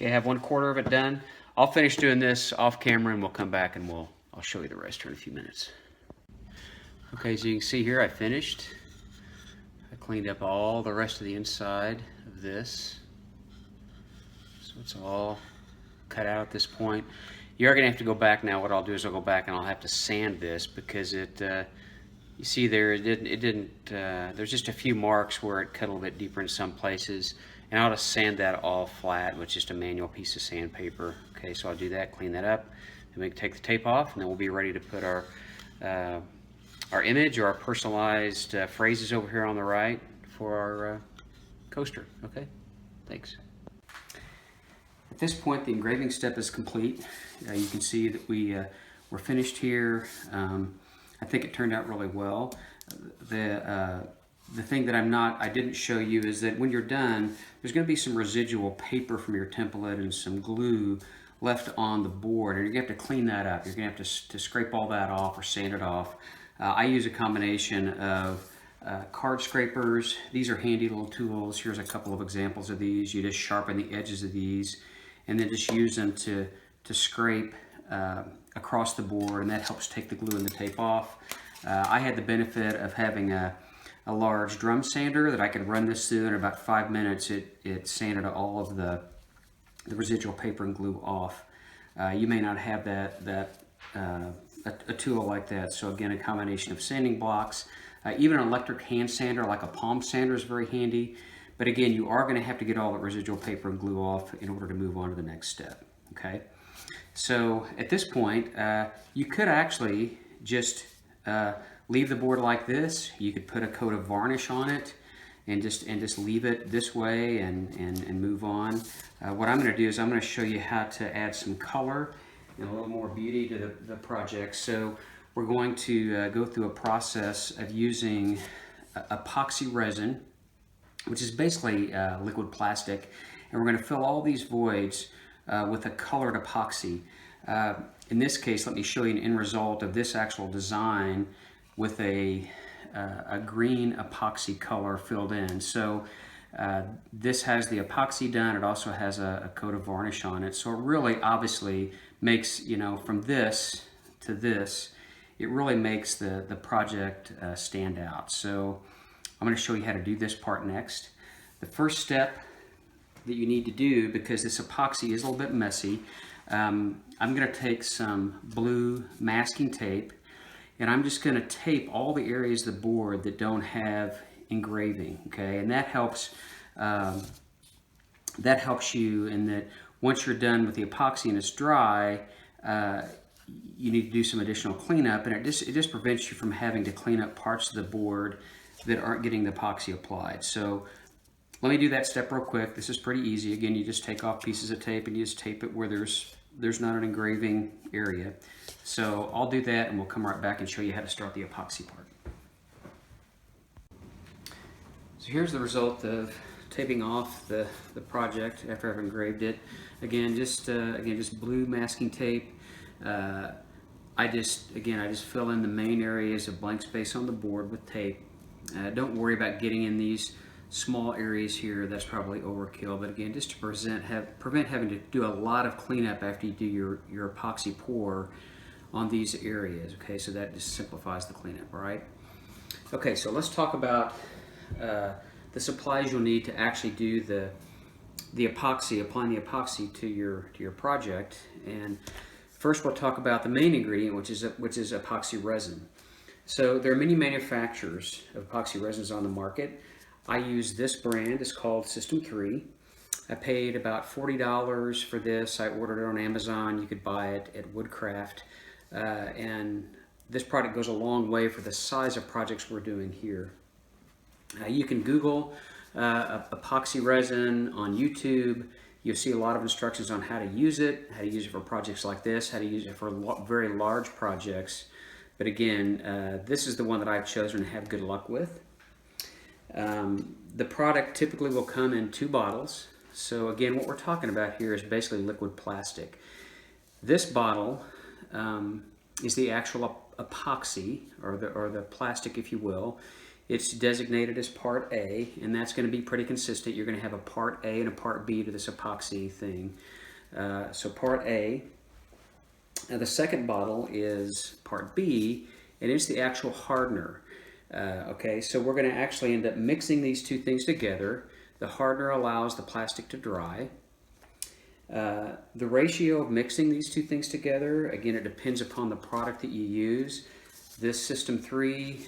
S1: Okay, I have 1/4 of it done. I'll finish doing this off camera and we'll come back and I'll show you the rest here in a few minutes. Okay, as you can see here, I finished. I cleaned up all the rest of the inside of this. So it's all cut out at this point. You're gonna have to go back now. What I'll do is I'll go back and I'll have to sand this because it, you see there, there's just a few marks where it cut a little bit deeper in some places. And I'll just sand that all flat with just a manual piece of sandpaper. Okay, so I'll do that, clean that up, and we can take the tape off, and then we'll be ready to put our image or our personalized phrases over here on the right for our coaster. Okay, thanks. At this point, the engraving step is complete. You can see that we're finished here. I think it turned out really well. The thing that I didn't show you is that when you're done, there's going to be some residual paper from your template and some glue left on the board, and you're going to have to clean that up. You're going to have to scrape all that off or sand it off. I use a combination of card scrapers. These are handy little tools. Here's a couple of examples of these. You just sharpen the edges of these and then just use them to scrape across the board, and that helps take the glue and the tape off. I had the benefit of having a large drum sander that I could run this through in about 5 minutes. It sanded all of the residual paper and glue off. You may not have a tool like that. So again, a combination of sanding blocks, even an electric hand sander like a palm sander is very handy. But again, you are going to have to get all the residual paper and glue off in order to move on to the next step. Okay. So at this point, you could actually just leave the board like this. You could put a coat of varnish on it and just leave it this way and move on. What I'm going to do is I'm going to show you how to add some color and a little more beauty to the project. So we're going to go through a process of using epoxy resin, which is basically liquid plastic, and we're going to fill all these voids with a colored epoxy. In this case, let me show you an end result of this actual design with a green epoxy color filled in. So this has the epoxy done. It also has a coat of varnish on it. So it really obviously makes, from this to this, it really makes the project stand out. So I'm going to show you how to do this part next. The first step that you need to do, because this epoxy is a little bit messy, I'm going to take some blue masking tape, and I'm just going to tape all the areas of the board that don't have engraving, okay? And that helps you in that once you're done with the epoxy and it's dry, you need to do some additional cleanup, and it just prevents you from having to clean up parts of the board that aren't getting the epoxy applied. So let me do that step real quick. This is pretty easy. Again, you just take off pieces of tape and you just tape it where there's not an engraving area. So I'll do that and we'll come right back and show you how to start the epoxy part. So here's the result of taping off the project after I've engraved it. Again, just blue masking tape. I just fill in the main areas of blank space on the board with tape. Don't worry about getting in these small areas here. That's probably overkill. But again, just to prevent having to do a lot of cleanup after you do your epoxy pour on these areas. Okay, so that just simplifies the cleanup. All right. Okay, so let's talk about the supplies you'll need to actually do the epoxy, applying the epoxy to your project. And first, we'll talk about the main ingredient, which is epoxy resin. So there are many manufacturers of epoxy resins on the market. I use this brand. It's called System 3. I paid about $40 for this. I ordered it on Amazon. You could buy it at Woodcraft. And this product goes a long way for the size of projects we're doing here. You can Google epoxy resin on YouTube. You'll see a lot of instructions on how to use it for projects like this, how to use it for very large projects. But again, this is the one that I've chosen to have good luck with. The product typically will come in 2 bottles. So again, what we're talking about here is basically liquid plastic. This bottle is the actual epoxy, or the plastic, if you will. It's designated as Part A, and that's going to be pretty consistent. You're going to have a Part A and a Part B to this epoxy thing. So Part A. The second bottle is Part B, and it's the actual hardener. Okay, so we're going to actually end up mixing these 2 things together. The hardener allows the plastic to dry. The ratio of mixing these 2 things together, again, it depends upon the product that you use. This System 3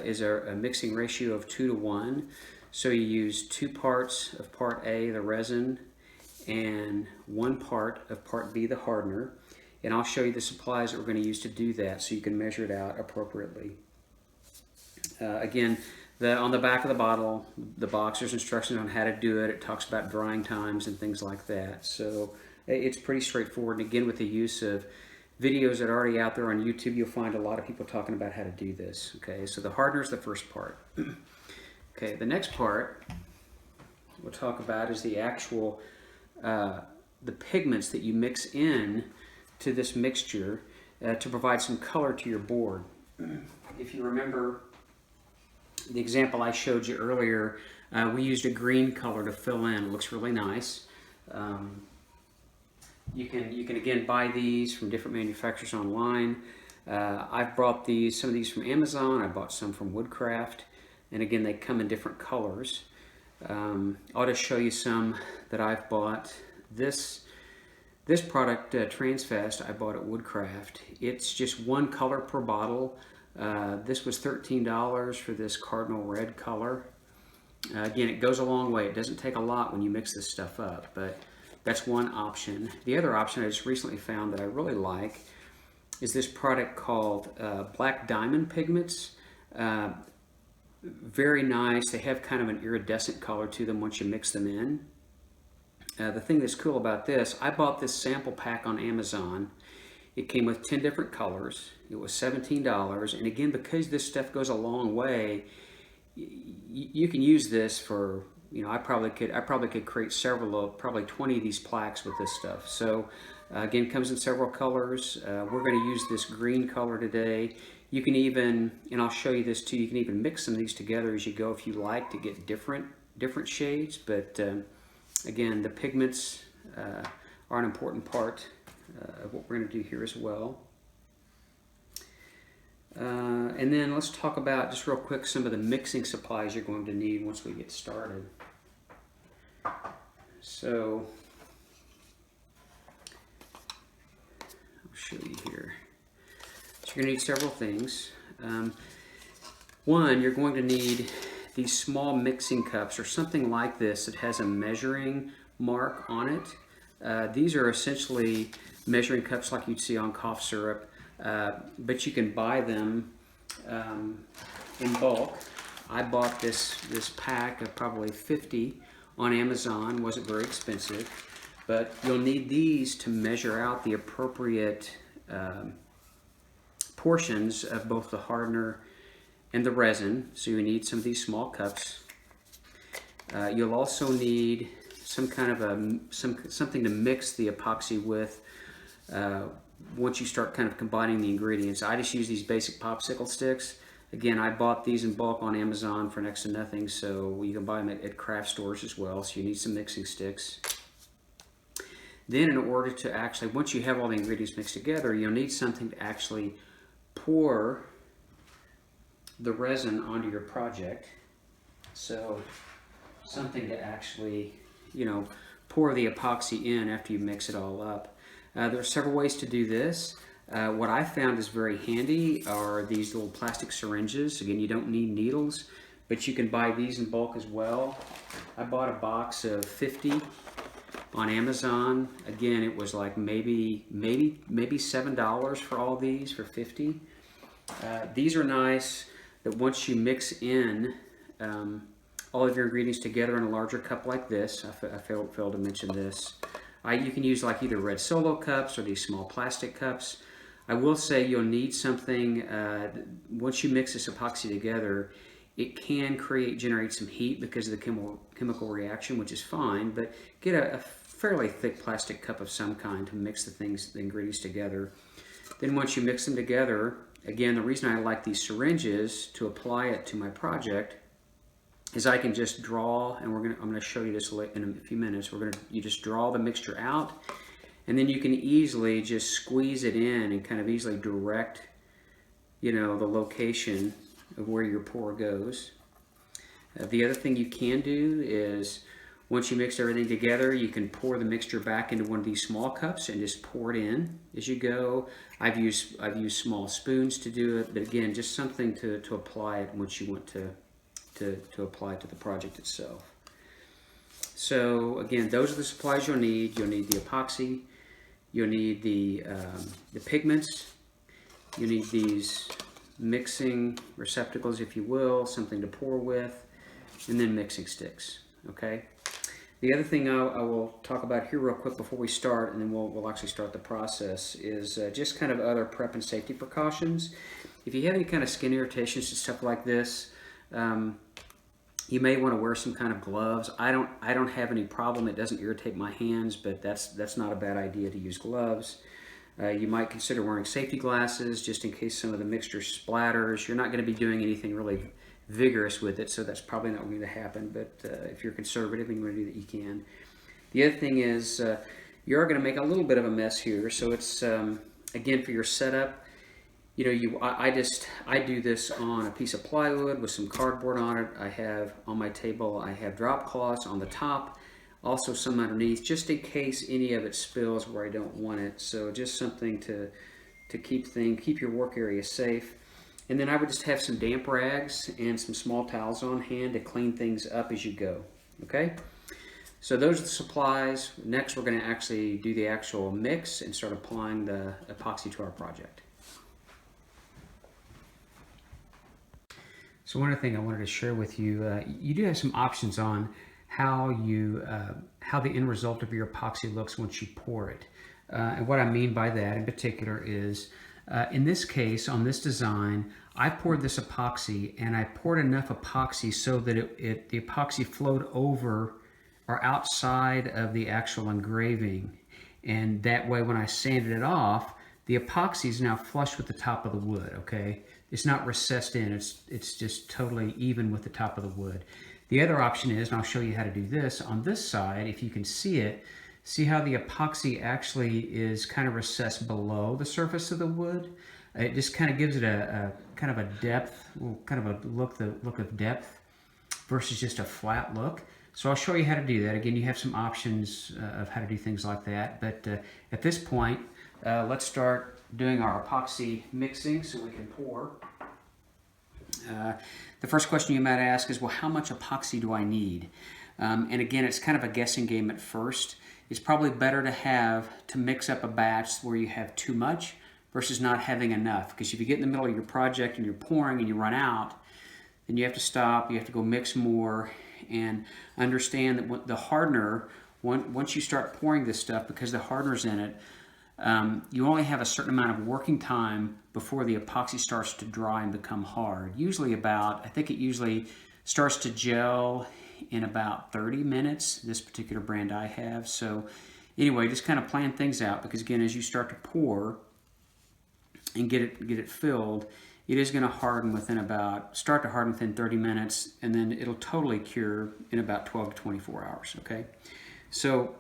S1: is a mixing ratio of 2 to 1. So you use 2 parts of Part A, the resin, and 1 part of Part B, the hardener. And I'll show you the supplies that we're going to use to do that so you can measure it out appropriately. Again, on the back of the bottle, the box, there's instructions on how to do it. It talks about drying times and things like that. So it's pretty straightforward. And again, with the use of videos that are already out there on YouTube, you'll find a lot of people talking about how to do this. Okay, so the hardener is the first part. Okay, the next part we'll talk about is the actual the pigments that you mix in to this mixture to provide some color to your board. If you remember the example I showed you earlier, we used a green color to fill in. It looks really nice. You can again buy these from different manufacturers online. I've bought some of these from Amazon. I bought some from Woodcraft, and again, they come in different colors. I'll just show you some that I've bought. This product, Transfest, I bought at Woodcraft. It's just 1 color per bottle. This was $13 for this cardinal red color. Again, it goes a long way. It doesn't take a lot when you mix this stuff up, but that's one option. The other option I just recently found that I really like is this product called Black Diamond Pigments. Very nice. They have kind of an iridescent color to them once you mix them in. The thing that's cool about this, I bought this sample pack on Amazon. It came with 10 different colors. It was $17. And again, because this stuff goes a long way, you can use this for, I probably could create probably 20 of these plaques with this stuff. So again, it comes in several colors. We're going to use this green color today. You can even, and I'll show you this too, you can even mix some of these together as you go if you like to get different shades. But again, the pigments are an important part of what we're going to do here as well. And then let's talk about, just real quick, some of the mixing supplies you're going to need once we get started. So, I'll show you here. So you're going to need several things. One, you're going to need these small mixing cups or something like this that has a measuring mark on it. These are essentially measuring cups like you'd see on cough syrup, but you can buy them in bulk. I bought this pack of probably 50 on Amazon. Wasn't very expensive, but you'll need these to measure out the appropriate portions of both the hardener and the resin. So you need some of these small cups. You'll also need some kind of something to mix the epoxy with once you start kind of combining the ingredients. I just use these basic popsicle sticks. Again, I bought these in bulk on Amazon for next to nothing, so you can buy them at craft stores as well. So you need some mixing sticks. Then in order to actually, once you have all the ingredients mixed together, you'll need something to actually pour the resin onto your project. So something to actually, pour the epoxy in after you mix it all up. There are several ways to do this. What I found is very handy are these little plastic syringes. Again, you don't need needles, but you can buy these in bulk as well. I bought a box of 50 on Amazon. Again, it was like maybe $7 for all these for 50. These are nice that once you mix in all of your ingredients together in a larger cup like this, I failed to mention this. You can use like either red Solo cups or these small plastic cups. I will say you'll need something, once you mix this epoxy together, it can generate some heat because of the chemical reaction, which is fine, but get a fairly thick plastic cup of some kind to mix the ingredients together. Then once you mix them together, again, the reason I like these syringes to apply it to my project is I can just draw, and I'm going to show you this in a few minutes. You just draw the mixture out, and then you can easily just squeeze it in and kind of easily direct, the location of where your pour goes. The other thing you can do is once you mix everything together, you can pour the mixture back into one of these small cups and just pour it in as you go. I've used small spoons to do it, but again, just something to apply it once you want to apply it to the project itself. So again, those are the supplies you'll need. You'll need the epoxy, you'll need the pigments, you need these mixing receptacles, if you will, something to pour with, and then mixing sticks. Okay. The other thing I will talk about here real quick before we start, and then we'll actually start the process, is just kind of other prep and safety precautions. If you have any kind of skin irritations and stuff like this, you may want to wear some kind of gloves. I don't have any problem. It doesn't irritate my hands, but that's not a bad idea to use gloves. You might consider wearing safety glasses just in case some of the mixture splatters. You're not going to be doing anything really vigorous with it, so that's probably not going to happen, but if you're conservative and you want to do that, you can. The other thing is you are going to make a little bit of a mess here, so it's again, for your setup, I do this on a piece of plywood with some cardboard on it. I have on my table, I have drop cloths on the top, also some underneath, just in case any of it spills where I don't want it. So just something to keep your work area safe. And then I would just have some damp rags and some small towels on hand to clean things up as you go. Okay? So those are the supplies. Next, we're going to actually do the actual mix and start applying the epoxy to our project. So one other thing I wanted to share with you, you do have some options on how the end result of your epoxy looks once you pour it. And what I mean by that in particular is, in this case, on this design, I poured this epoxy, and I poured enough epoxy so that the epoxy flowed over or outside of the actual engraving. And that way, when I sanded it off, the epoxy is now flush with the top of the wood, okay? It's not recessed in, it's just totally even with the top of the wood. The other option is, and I'll show you how to do this, on this side, if you can see it, see how the epoxy actually is kind of recessed below the surface of the wood? It just kind of gives it a kind of a depth, kind of a look of depth versus just a flat look. So I'll show you how to do that. Again, you have some options of how to do things like that. But at this point, let's start doing our epoxy mixing so we can pour. The first question you might ask is, well, how much epoxy do I need? And again, it's kind of a guessing game at first. It's probably better to mix up a batch where you have too much versus not having enough. Because if you get in the middle of your project and you're pouring and you run out, then you have to stop, you have to go mix more, and understand that the hardener, once you start pouring this stuff, because the hardener's in it, you only have a certain amount of working time before the epoxy starts to dry and become hard. I think it usually starts to gel in about 30 minutes, this particular brand I have. So anyway, just kind of plan things out, because again, as you start to pour and get it filled, it is going to harden start to harden within 30 minutes, and then it'll totally cure in about 12 to 24 hours, okay? So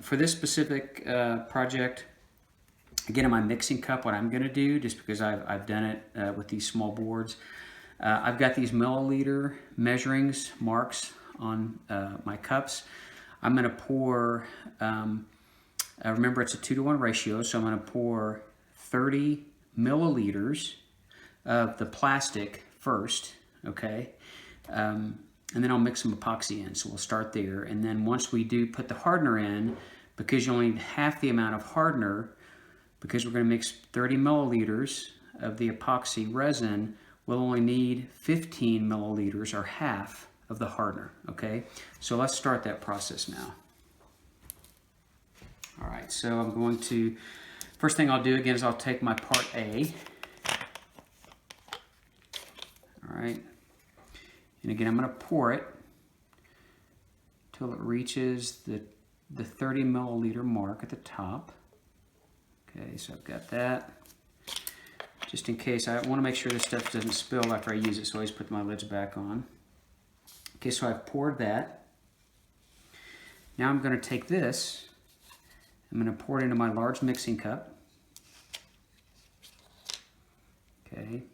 S1: for this specific project, again, in my mixing cup, what I'm going to do, just because I've done it with these small boards, I've got these milliliter measurings marks on my cups. I'm going to pour, remember it's a 2-to-1 ratio, so I'm going to pour 30 milliliters of the plastic first, okay? And then I'll mix some epoxy in, so we'll start there. And then once we do put the hardener in, because you only need half the amount of hardener, because we're going to mix 30 milliliters of the epoxy resin, we'll only need 15 milliliters, or half of the hardener, okay? So let's start that process now. All right, so I'm going to, first thing I'll do again is I'll take my part A. All right, and again I'm going to pour it till it reaches the 30 milliliter mark at the top. Okay, so I've got that. Just in case, I want to make sure this stuff doesn't spill after I use it, so I always put my lids back on. Okay, so I've poured that. Now I'm going to take this, I'm going to pour it into my large mixing cup. Okay.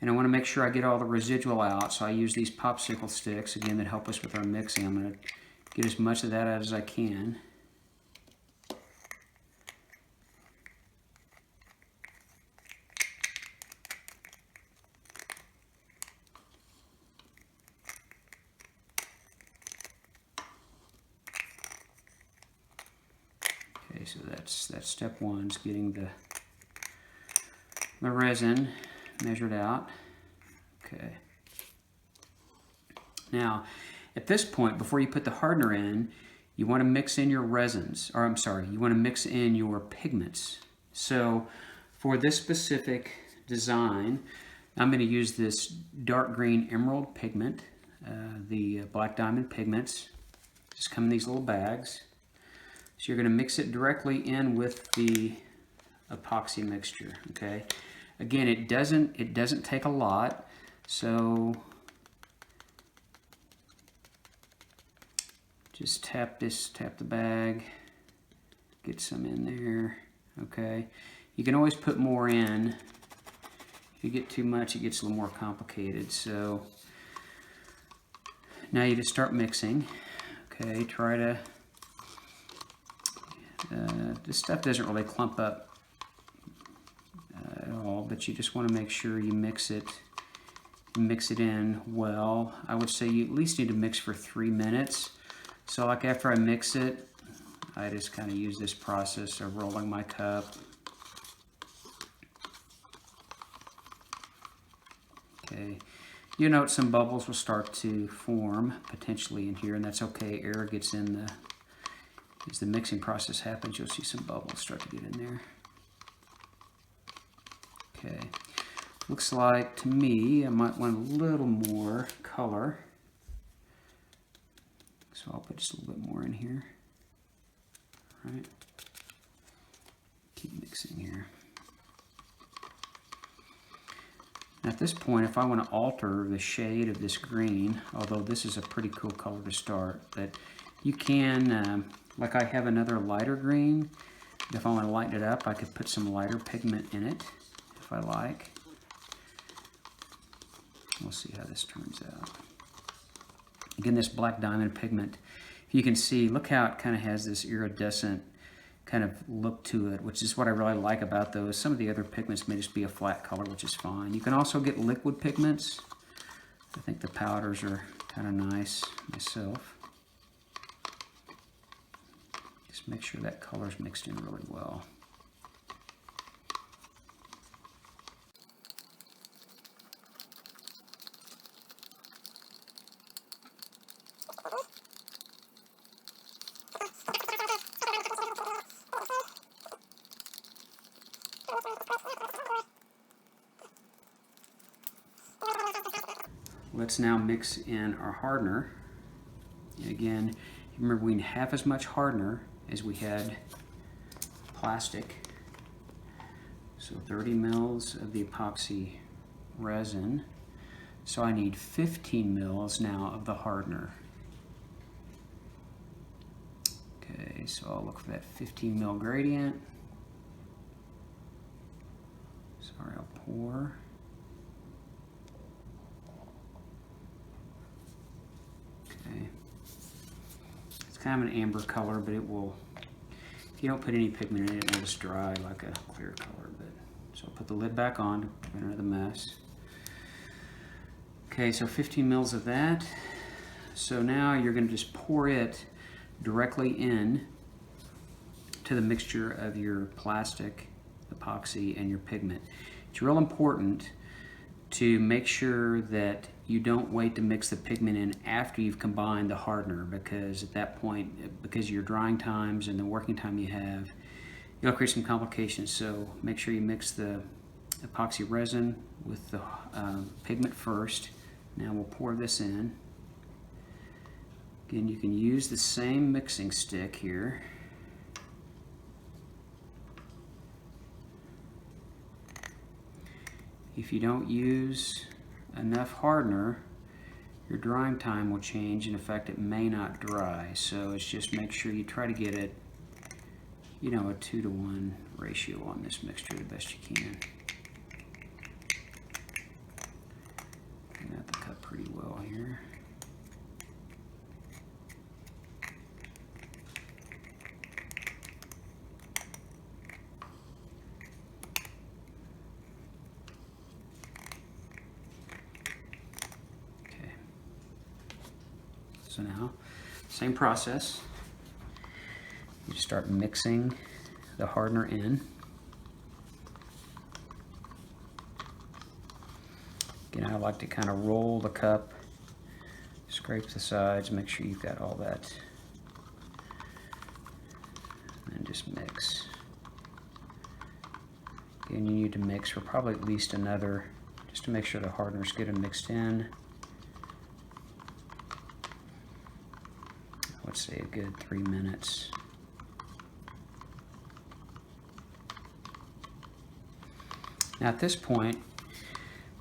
S1: And I want to make sure I get all the residual out, so I use these popsicle sticks, again, that help us with our mixing. I'm going to get as much of that out as I can. Okay, so that's step one, is getting the resin measured out. Okay. Now, at this point, before you put the hardener in, you want to mix in your resins, or I'm sorry, you want to mix in your pigments. So for this specific design, I'm going to use this dark green emerald pigment, the black diamond pigments. Just come in these little bags. So you're going to mix it directly in with the epoxy mixture, okay? Again, it doesn't take a lot, so just tap the bag, get some in there, okay? You can always put more in. If you get too much, it gets a little more complicated. So now you just start mixing, okay? Try to, this stuff doesn't really clump up at all, but you just want to make sure you mix it in well. I would say you at least need to mix for 3 minutes. So like after I mix it, I just kind of use this process of rolling my cup. Okay, you note some bubbles will start to form potentially in here, and that's okay. Air gets in as the mixing process happens, you'll see some bubbles start to get in there. Okay, looks like to me I might want a little more color, so I'll put just a little bit more in here. All right, keep mixing here. Now at this point, if I want to alter the shade of this green, although this is a pretty cool color to start, but you can, like I have another lighter green. If I want to lighten it up, I could put some lighter pigment in it, if I like. We'll see how this turns out. Again, this black diamond pigment, you can see, look how it kind of has this iridescent kind of look to it, which is what I really like about those. Some of the other pigments may just be a flat color, which is fine. You can also get liquid pigments. I think the powders are kind of nice myself. Just make sure that color's mixed in really well. let's now mix in our hardener. And again, remember we need half as much hardener as we had plastic. So 30 mils of the epoxy resin. So I need 15 mils now of the hardener. Okay, so I'll look for that 15 mil gradient. Sorry, I'll pour. Okay. It's kind of an amber color, but it will, if you don't put any pigment in it, it will just dry like a clear color. But so I'll put the lid back on to prevent the mess. Okay, so 15 mils of that. So now you're going to just pour it directly in to the mixture of your plastic, epoxy, and your pigment. It's real important to make sure that you don't wait to mix the pigment in after you've combined the hardener, because at that point, because of your drying times and the working time you have, you'll create some complications. So make sure you mix the epoxy resin with the pigment first. Now we'll pour this in. Again, you can use the same mixing stick here. If you don't use enough hardener, your drying time will change. In fact, it may not dry. So it's just make sure you try to get it, you know, a 2-to-1 ratio on this mixture the best you can. Clean out the cup pretty well here. So now, same process. You start mixing the hardener in. Again, I like to kind of roll the cup, scrape the sides, make sure you've got all that, and just mix. Again, you need to mix for probably at least another, just to make sure the hardener's good and mixed in. Let's say a good 3 minutes. Now at this point,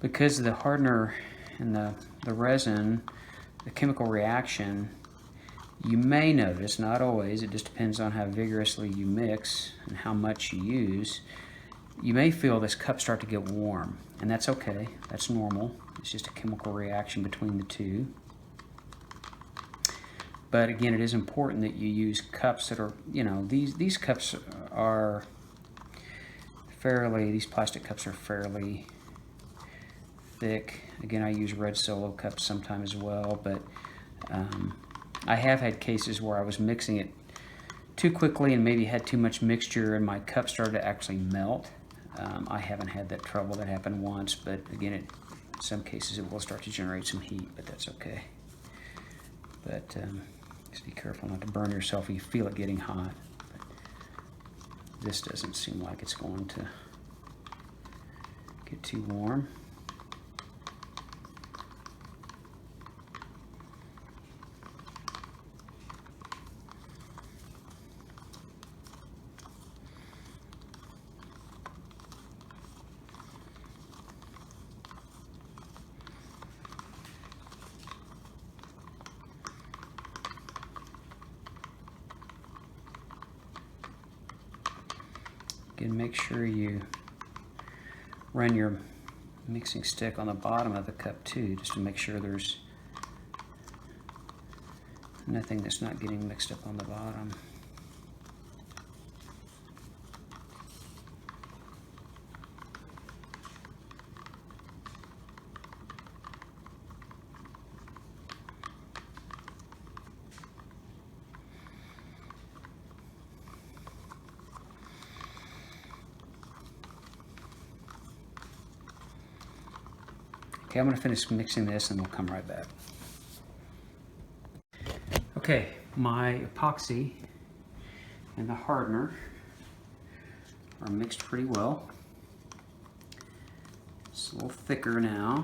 S1: because of the hardener and the resin, the chemical reaction, you may notice, not always, it just depends on how vigorously you mix and how much you use, you may feel this cup start to get warm, and that's okay, that's normal. It's just a chemical reaction between the two. But again, it is important that you use cups that are, you know, these cups are fairly, these plastic cups are fairly thick. Again, I use red Solo cups sometimes as well, but I have had cases where I was mixing it too quickly and maybe had too much mixture and my cup started to actually melt. I haven't had that trouble. That happened once, but again, in some cases it will start to generate some heat, but that's okay. But just be careful not to burn yourself if you feel it getting hot. But this doesn't seem like it's going to get too warm. Again, make sure you run your mixing stick on the bottom of the cup too, just to make sure there's nothing that's not getting mixed up on the bottom. Okay, I'm going to finish mixing this and we'll come right back. Okay, my epoxy and the hardener are mixed pretty well. It's a little thicker now.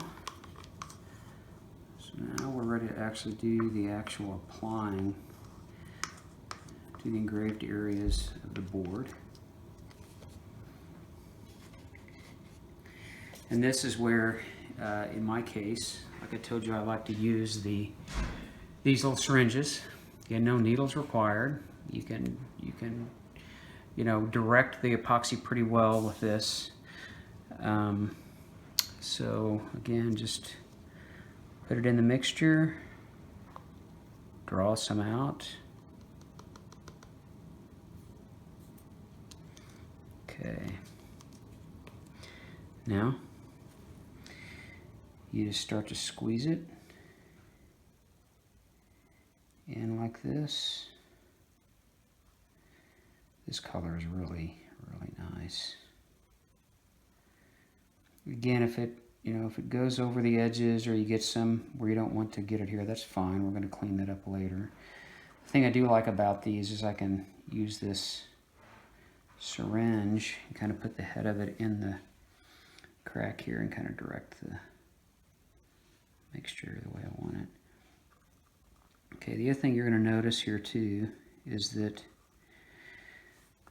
S1: Now we're ready to actually do the actual applying to the engraved areas of the board. And this is where, in my case, like I told you, I like to use these little syringes. Again, no needles required. You can direct the epoxy pretty well with this. So again, just put it in the mixture, draw some out. Okay. Now, you just start to squeeze it in like this. This color is really, really nice. Again, if it goes over the edges or you get some where you don't want to get it here, that's fine. We're going to clean that up later. The thing I do like about these is I can use this syringe and kind of put the head of it in the crack here and kind of direct the mixture the way I want it. Okay, the other thing you're going to notice here too is that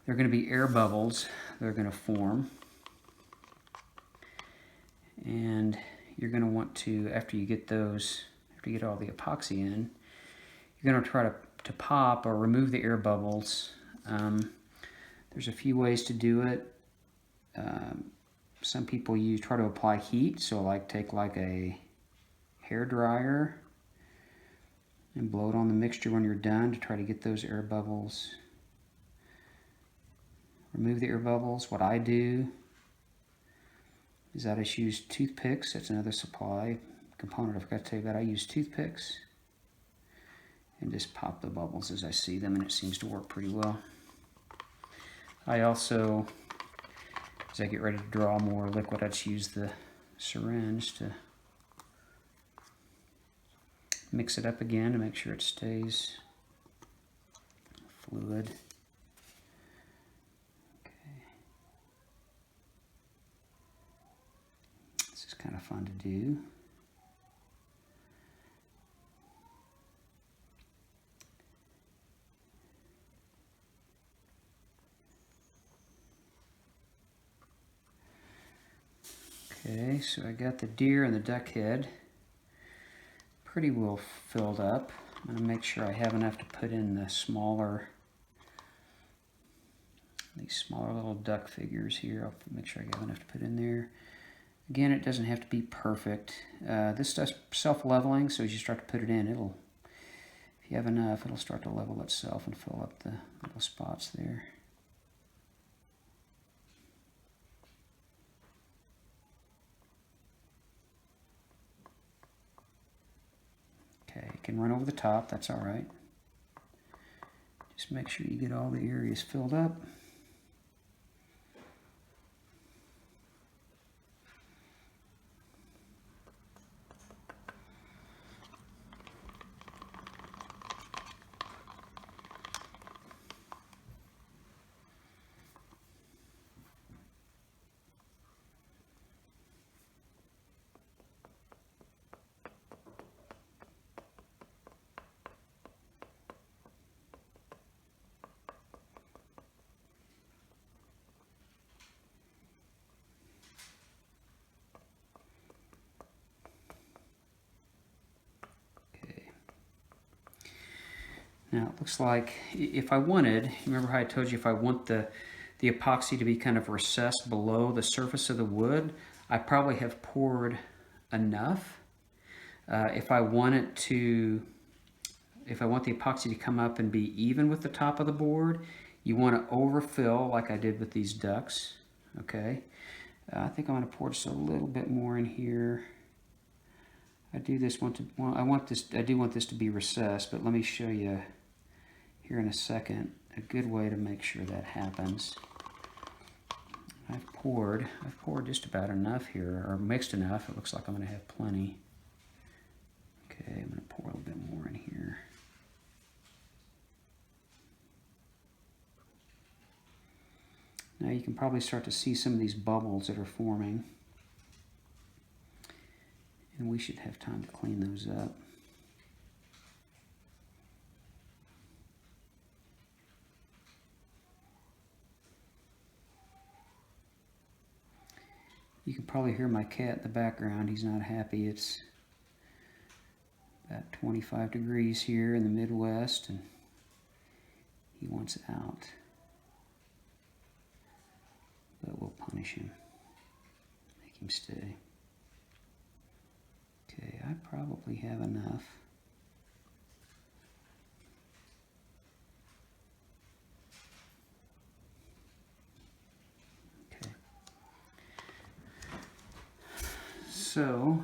S1: there are going to be air bubbles that are going to form. And you're going to want to, after you get all the epoxy in, you're going to try to pop or remove the air bubbles. There's a few ways to do it. Some people try to apply heat, so take a hair dryer and blow it on the mixture when you're done to try to get those air bubbles. Remove the air bubbles. What I do is that I just use toothpicks. That's another supply component I forgot to tell you about. I use toothpicks and just pop the bubbles as I see them, and it seems to work pretty well. I also, as I get ready to draw more liquid, I just use the syringe to mix it up again to make sure it stays fluid. Kind of fun to do. Okay, so I got the deer and the duck head pretty well filled up. I'm going to make sure I have enough to put in these smaller little duck figures here. I'll make sure I have enough to put in there. Again, it doesn't have to be perfect. This does self-leveling, so as you start to put it in, if you have enough, it'll start to level itself and fill up the little spots there. Okay, it can run over the top, that's all right. Just make sure you get all the areas filled up. Now it looks like if I wanted, remember how I told you if I want the epoxy to be kind of recessed below the surface of the wood, I probably have poured enough. If I want the epoxy to come up and be even with the top of the board, you want to overfill like I did with these ducks. Okay, I think I'm going to pour just a little bit more in here. I do want this to be recessed, but let me show you here in a second a good way to make sure that happens. I've poured just about enough here, or mixed enough. It looks like I'm going to have plenty. Okay, I'm going to pour a little bit more in here. Now you can probably start to see some of these bubbles that are forming. And And we should have time to clean those up. You can probably hear my cat in the background. He's not happy. It's about 25 degrees here in the Midwest, and he wants out. But we'll punish him. Make him stay. Okay, I probably have enough. Okay. So,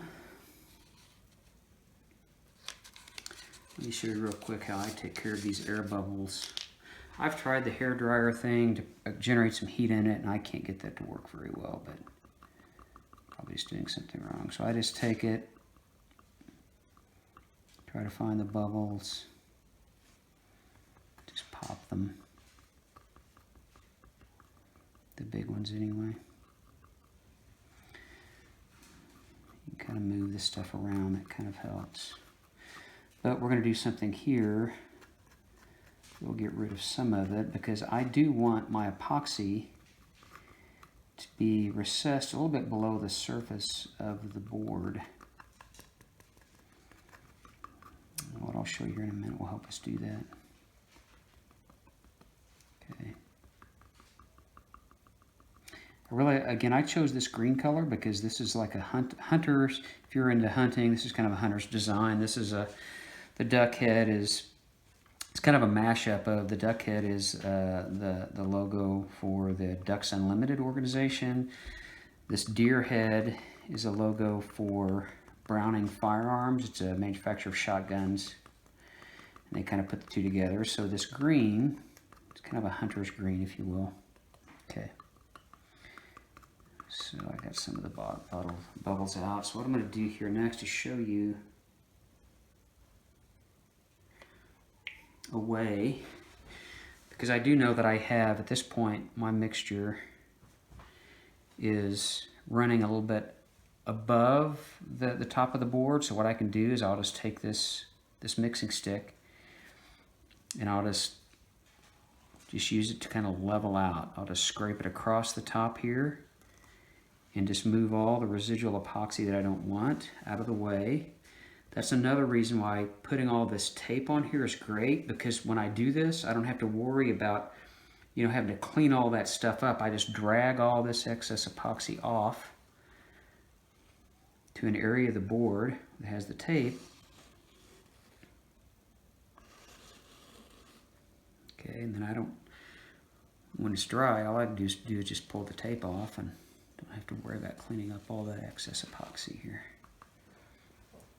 S1: let me show you real quick how I take care of these air bubbles. I've tried the hair dryer thing to generate some heat in it, and I can't get that to work very well, but probably just doing something wrong. So I just take it, try to find the bubbles, just pop them. The big ones anyway. You can kind of move this stuff around, that kind of helps. But we're going to do something here. We'll get rid of some of it because I do want my epoxy to be recessed a little bit below the surface of the board. What I'll show you here in a minute will help us do that. Okay. Again, I chose this green color because this is like a hunter's, if you're into hunting, this is kind of a hunter's design. This is the duck head is, it's kind of a mashup of, the duck head is the logo for the Ducks Unlimited organization. This deer head is a logo for Browning Firearms. It's a manufacturer of shotguns. And they kind of put the two together. So this green, it's kind of a hunter's green, if you will. Okay. So I got some of the bubbles out. So what I'm going to do here next is show you a way, because I do know that I have, at this point, my mixture is running a little bit above the top of the board. So what I can do is I'll just take this mixing stick and I'll just use it to kind of level out. I'll just scrape it across the top here and just move all the residual epoxy that I don't want out of the way. That's another reason why putting all this tape on here is great, because when I do this, I don't have to worry about, having to clean all that stuff up. I just drag all this excess epoxy off to an area of the board that has the tape. Okay, and then when it's dry, all I do is just pull the tape off and don't have to worry about cleaning up all that excess epoxy here.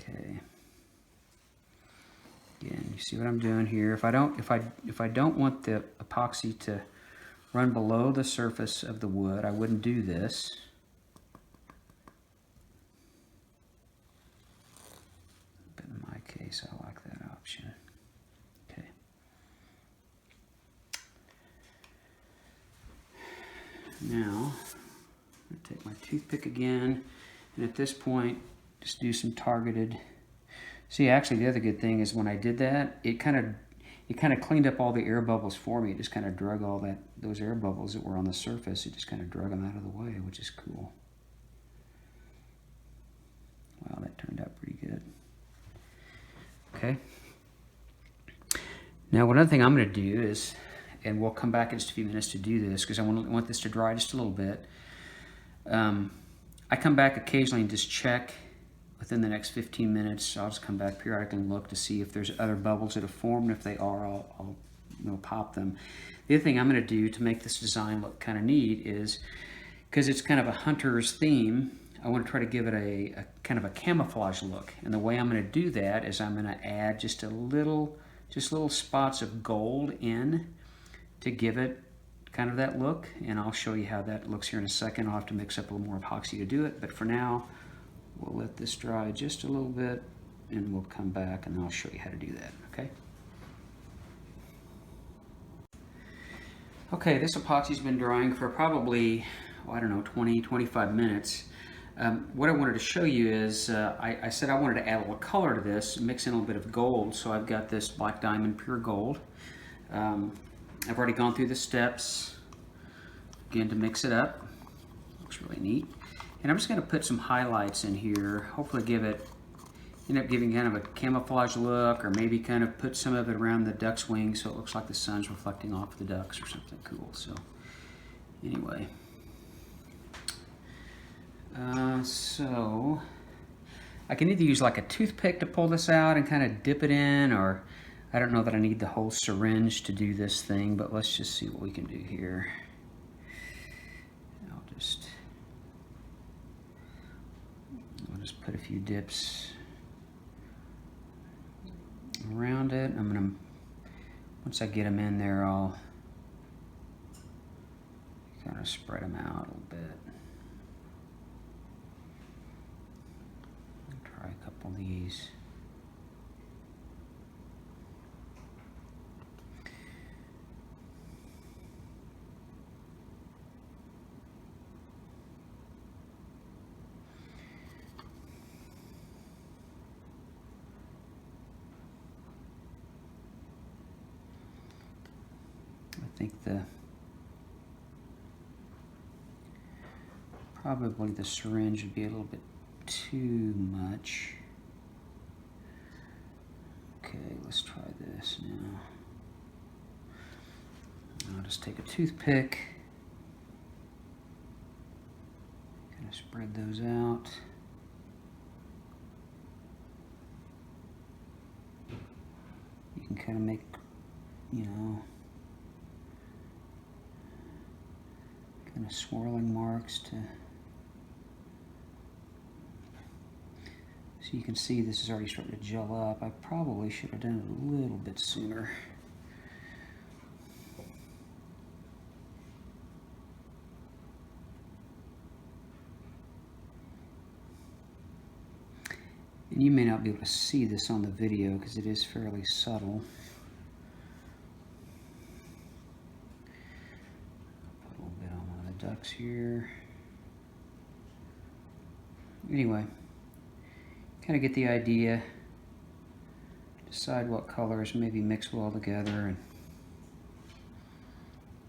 S1: Okay. Again, you see what I'm doing here. If I don't want the epoxy to run below the surface of the wood, I wouldn't do this. But in my case, I like that option. Okay. Now, I'm going to take my toothpick again, and at this point, just do some targeted. See, actually, the other good thing is when I did that, it kind of cleaned up all the air bubbles for me. It just kind of drug all those air bubbles that were on the surface. It just kind of drug them out of the way, which is cool. Wow, that turned out pretty good. Okay. Now, one other thing I'm going to do is, and we'll come back in just a few minutes to do this because I want this to dry just a little bit. I come back occasionally and just check within the next 15 minutes. I'll just come back periodically and look to see if there's other bubbles that have formed. If they are, I'll pop them. The other thing I'm going to do to make this design look kind of neat is, because it's kind of a hunter's theme, I want to try to give it a kind of a camouflage look. And the way I'm going to do that is I'm going to add just little spots of gold in to give it kind of that look. And I'll show you how that looks here in a second. I'll have to mix up a little more epoxy to do it. But for now, we'll let this dry just a little bit and we'll come back and I'll show you how to do that, okay? Okay, this epoxy's been drying for probably, I don't know, 20, 25 minutes. What I wanted to show you is, I said I wanted to add a little color to this, mix in a little bit of gold, so I've got this Black Diamond Pure Gold. I've already gone through the steps, again, to mix it up. Looks really neat. And I'm just going to put some highlights in here, hopefully end up giving kind of a camouflage look, or maybe kind of put some of it around the duck's wings so it looks like the sun's reflecting off the ducks or something cool. So anyway, so I can either use like a toothpick to pull this out and kind of dip it in, or I don't know that I need the whole syringe to do this thing, but let's just see what we can do here. I'll just put a few dips around it. Once I get them in there, I'll kind of spread them out a little bit. Try a couple of these. I think probably the syringe would be a little bit too much. Okay, let's try this now. I'll just take a toothpick, kind of spread those out. You can kind of make, kind of swirling marks so you can see this is already starting to gel up. I probably should have done it a little bit sooner. And you may not be able to see this on the video because it is fairly subtle. Ducks here. Anyway, kind of get the idea, decide what colors maybe mix well together, and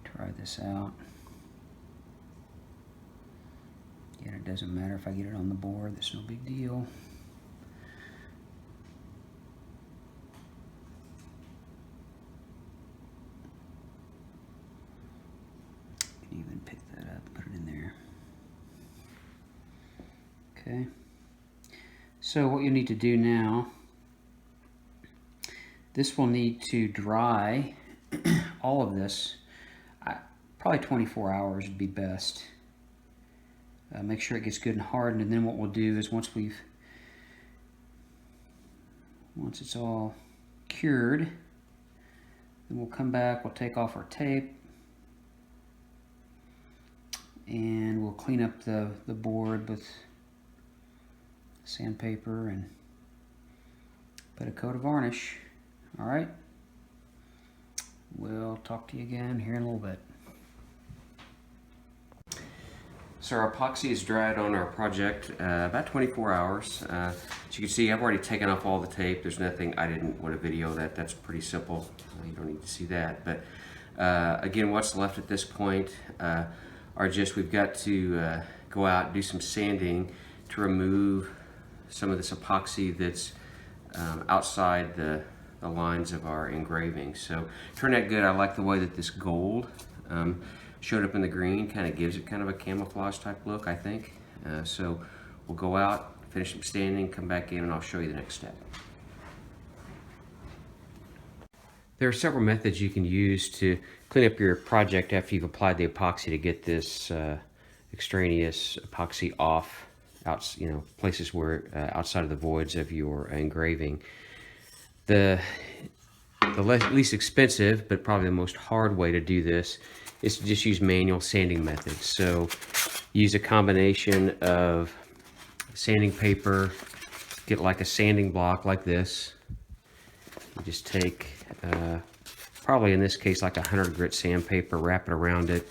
S1: try this out. Again, it doesn't matter if I get it on the board, that's no big deal. Even pick that up, put it in there. Okay, so what you need to do now, this will need to dry, all of this, probably 24 hours would be best. Make sure it gets good and hardened, and then what we'll do is once it's all cured, then we'll come back, we'll take off our tape, and we'll clean up the board with sandpaper and put a coat of varnish. All right, we'll talk to you again here in a little bit. So our epoxy is dried on our project about 24 hours. As you can see, I've already taken off all the tape. There's nothing, I didn't want to video that. That's pretty simple. You don't need to see that. But again, what's left at this point are just, we've got to go out and do some sanding to remove some of this epoxy that's outside the lines of our engraving. So turned out good. I like the way that this gold showed up in the green, kind of gives it kind of a camouflage type look, I think. So we'll go out, finish some sanding, come back in, and I'll show you the next step. There are several methods you can use to clean up your project after you've applied the epoxy to get this extraneous epoxy off, places where outside of the voids of your engraving. The least expensive, but probably the most hard way to do this is to just use manual sanding methods. So use a combination of sanding paper, get like a sanding block like this. You just take, probably in this case, like 100 grit sandpaper, wrap it around it,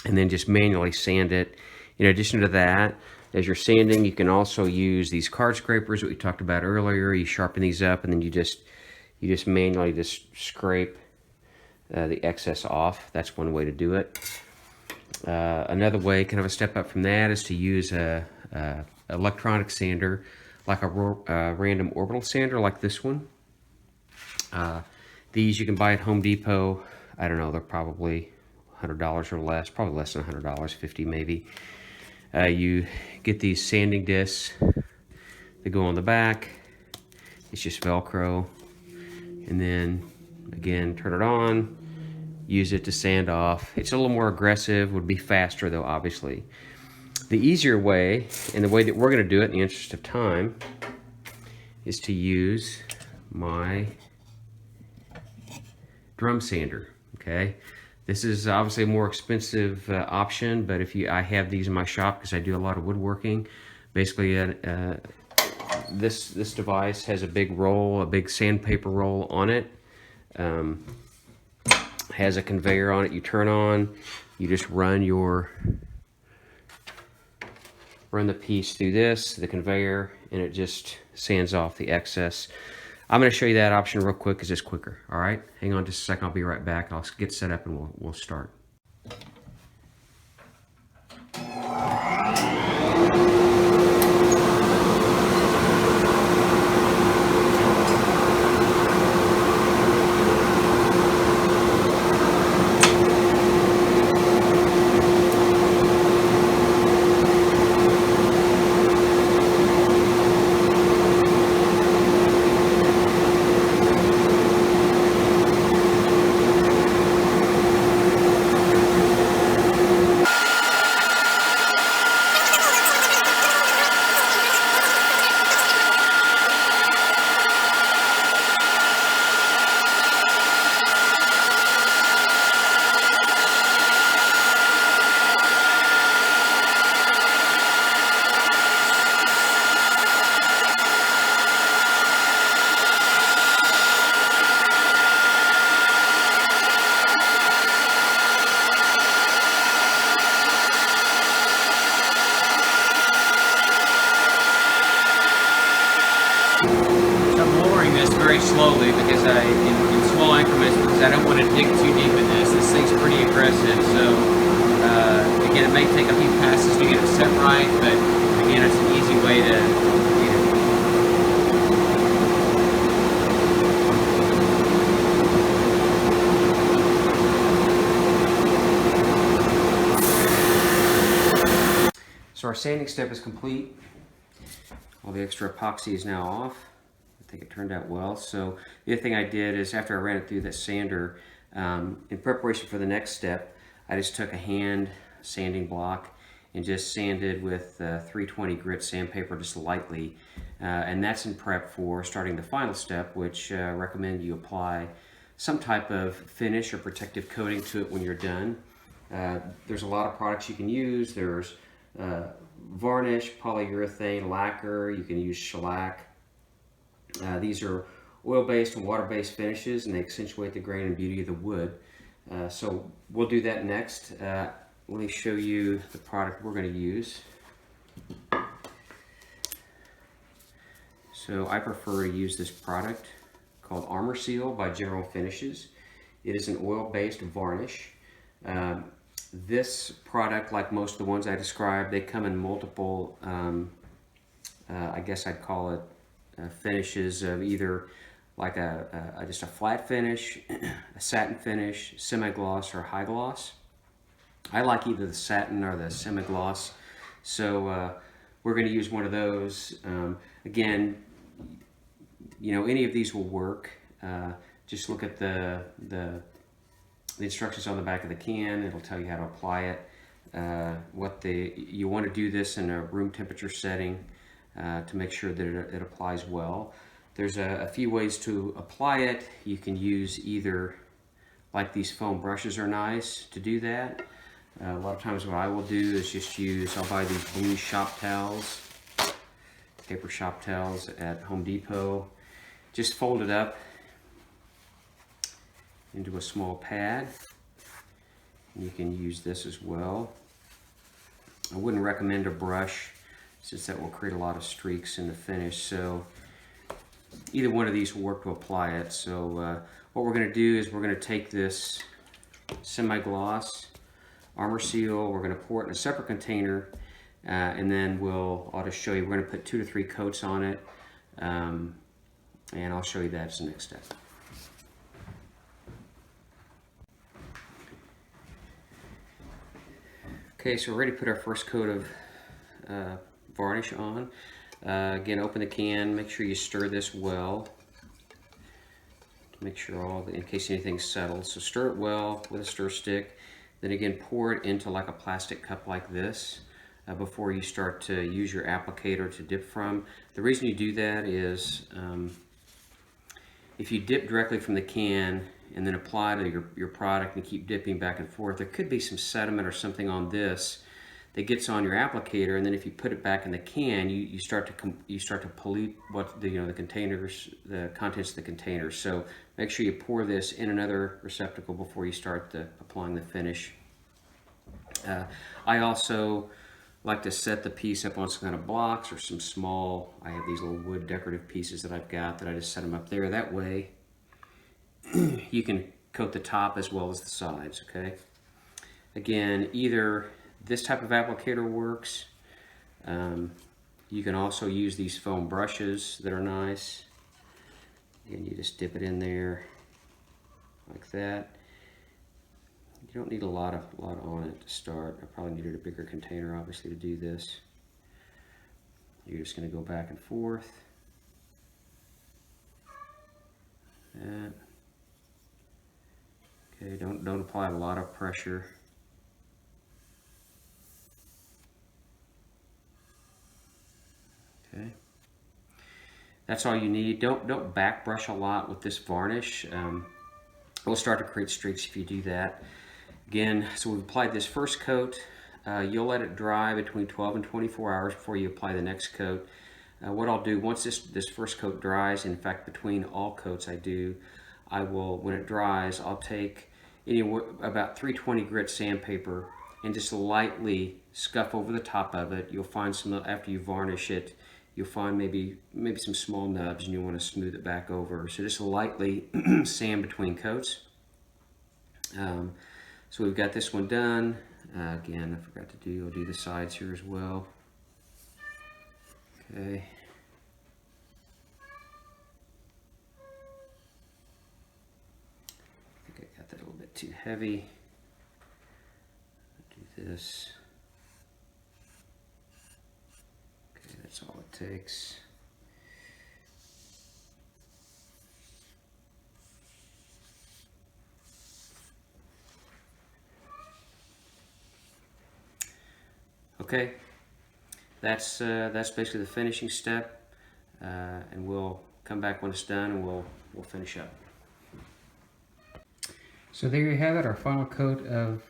S1: and then just manually sand it. In addition to that,
S2: as you're sanding. You can also use these card scrapers that we talked about earlier. You sharpen these up, and then you just manually just scrape the excess off. That's one way to do it. Another way, kind of a step up from that, is to use a electronic sander, like a random orbital sander like this one. These you can buy at Home Depot. I don't know, they're probably $100 or less, probably less than $100, $50 maybe. You get these sanding discs that go on the back. It's just Velcro. And then, again, turn it on. Use it to sand off. It's a little more aggressive, would be faster though, obviously. The easier way, and the way that we're going to do it in the interest of time, is to use my drum sander. Okay, this is obviously a more expensive option, but I have these in my shop because I do a lot of woodworking. Basically, this device has a big roll, a big sandpaper roll on it. Has a conveyor on it. You turn on, you just run the piece through the conveyor, and it just sands off the excess. I'm going to show you that option real quick because it's quicker. All right, hang on just a second. I'll be right back. I'll get set up and we'll start. Very slowly because in small increments, because I don't want to dig too deep in this. This thing's pretty aggressive, so again, it may take a few passes to get it set right, but again, it's an easy way to get it. So our sanding step is complete. All the extra epoxy is now off. I think it turned out well. So the other thing I did is, after I ran it through that sander, in preparation for the next step, I just took a hand sanding block and just sanded with 320 grit sandpaper just lightly. And that's in prep for starting the final step, which I recommend you apply some type of finish or protective coating to it when you're done. There's a lot of products you can use. There's varnish, polyurethane, lacquer, you can use shellac. These are oil-based and water-based finishes, and they accentuate the grain and beauty of the wood. So we'll do that next. Let me show you the product we're going to use. So I prefer to use this product called Armor Seal by General Finishes. It is an oil-based varnish. This product, like most of the ones I described, they come in multiple, I guess I'd call it finishes of either like just a flat finish, a satin finish, semi-gloss, or high gloss. I like either the satin or the semi-gloss, so we're going to use one of those. Again, you know, any of these will work. Just look at the instructions on the back of the can. It'll tell you how to apply it. You want to do this in a room temperature setting to make sure that it applies well. There's a few ways to apply it. You can use either, like these foam brushes are nice to do that. A lot of times what I will do is just I'll buy these blue shop towels, paper shop towels at Home Depot. Just fold it up into a small pad. You can use this as well. I wouldn't recommend a brush since that will create a lot of streaks in the finish. So either one of these will work to apply it. So what we're going to do is we're going to take this semi-gloss armor seal, we're going to pour it in a separate container, and then I'll just show you, we're going to put 2 to 3 coats on it, and I'll show you that as the next step. Okay, so we're ready to put our first coat of varnish on. Again, open the can, make sure you stir this well. Make sure in case anything's settled. So stir it well with a stir stick. Then again, pour it into like a plastic cup like this before you start to use your applicator to dip from. The reason you do that is if you dip directly from the can and then apply to your product and keep dipping back and forth, there could be some sediment or something on this that gets on your applicator, and then if you put it back in the can, you start to pollute the containers, the contents of the container. So make sure you pour this in another receptacle before you start applying the finish. I also like to set the piece up on some kind of blocks or some small. I have these little wood decorative pieces that I've got that I just set them up there. That way, you can coat the top as well as the sides. Okay. Again, either this type of applicator works. You can also use these foam brushes that are nice. Again, you just dip it in there like that. You don't need a lot on it to start. I probably needed a bigger container, obviously, to do this. You're just going to go back and forth. That. Okay, don't apply a lot of pressure. Okay, that's all you need. Don't back brush a lot with this varnish. It will start to create streaks if you do that. Again, so we've applied this first coat. You'll let it dry between 12 and 24 hours before you apply the next coat. What I'll do once this first coat dries, in fact between all coats I will, when it dries, I'll take about 320 grit sandpaper and just lightly scuff over the top of it. You'll find some, after you varnish it, you'll find maybe some small nubs and you want to smooth it back over. So just lightly sand between coats. So we've got this one done. Again, I forgot to I'll do the sides here as well. Okay. I think I got that a little bit too heavy. Do this. Okay, that's all it takes. Okay, that's basically the finishing step, and we'll come back when it's done and we'll finish up. So there you have it. Our final coat of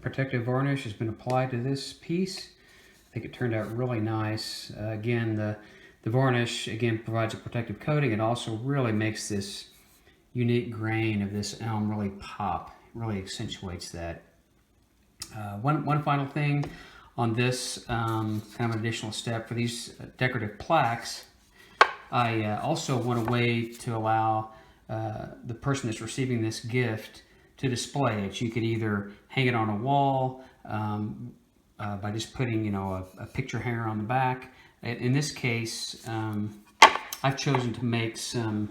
S2: protective varnish has been applied to this piece. I think it turned out really nice. Again, the varnish provides a protective coating. It also really makes this unique grain of this elm really pop. It really accentuates that. One final thing on this kind of an additional step for these decorative plaques. I also want a way to allow the person that's receiving this gift to display it. You could either hang it on a wall by just putting, a picture hanger on the back. In this case, I've chosen to make some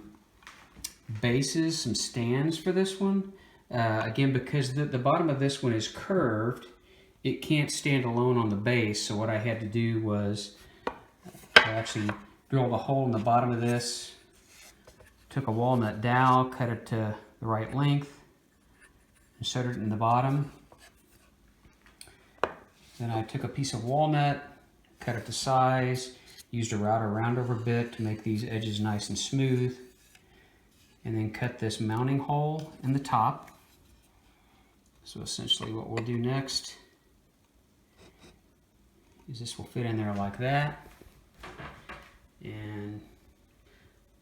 S2: bases, some stands for this one. Again, because the bottom of this one is curved, it can't stand alone on the base. So what I had to do was I actually drilled a hole in the bottom of this, took a walnut dowel, cut it to the right length, inserted it in the bottom. Then I took a piece of walnut, cut it to size, used a router round over bit to make these edges nice and smooth, and then cut this mounting hole in the top. So essentially what we'll do next is this will fit in there like that, and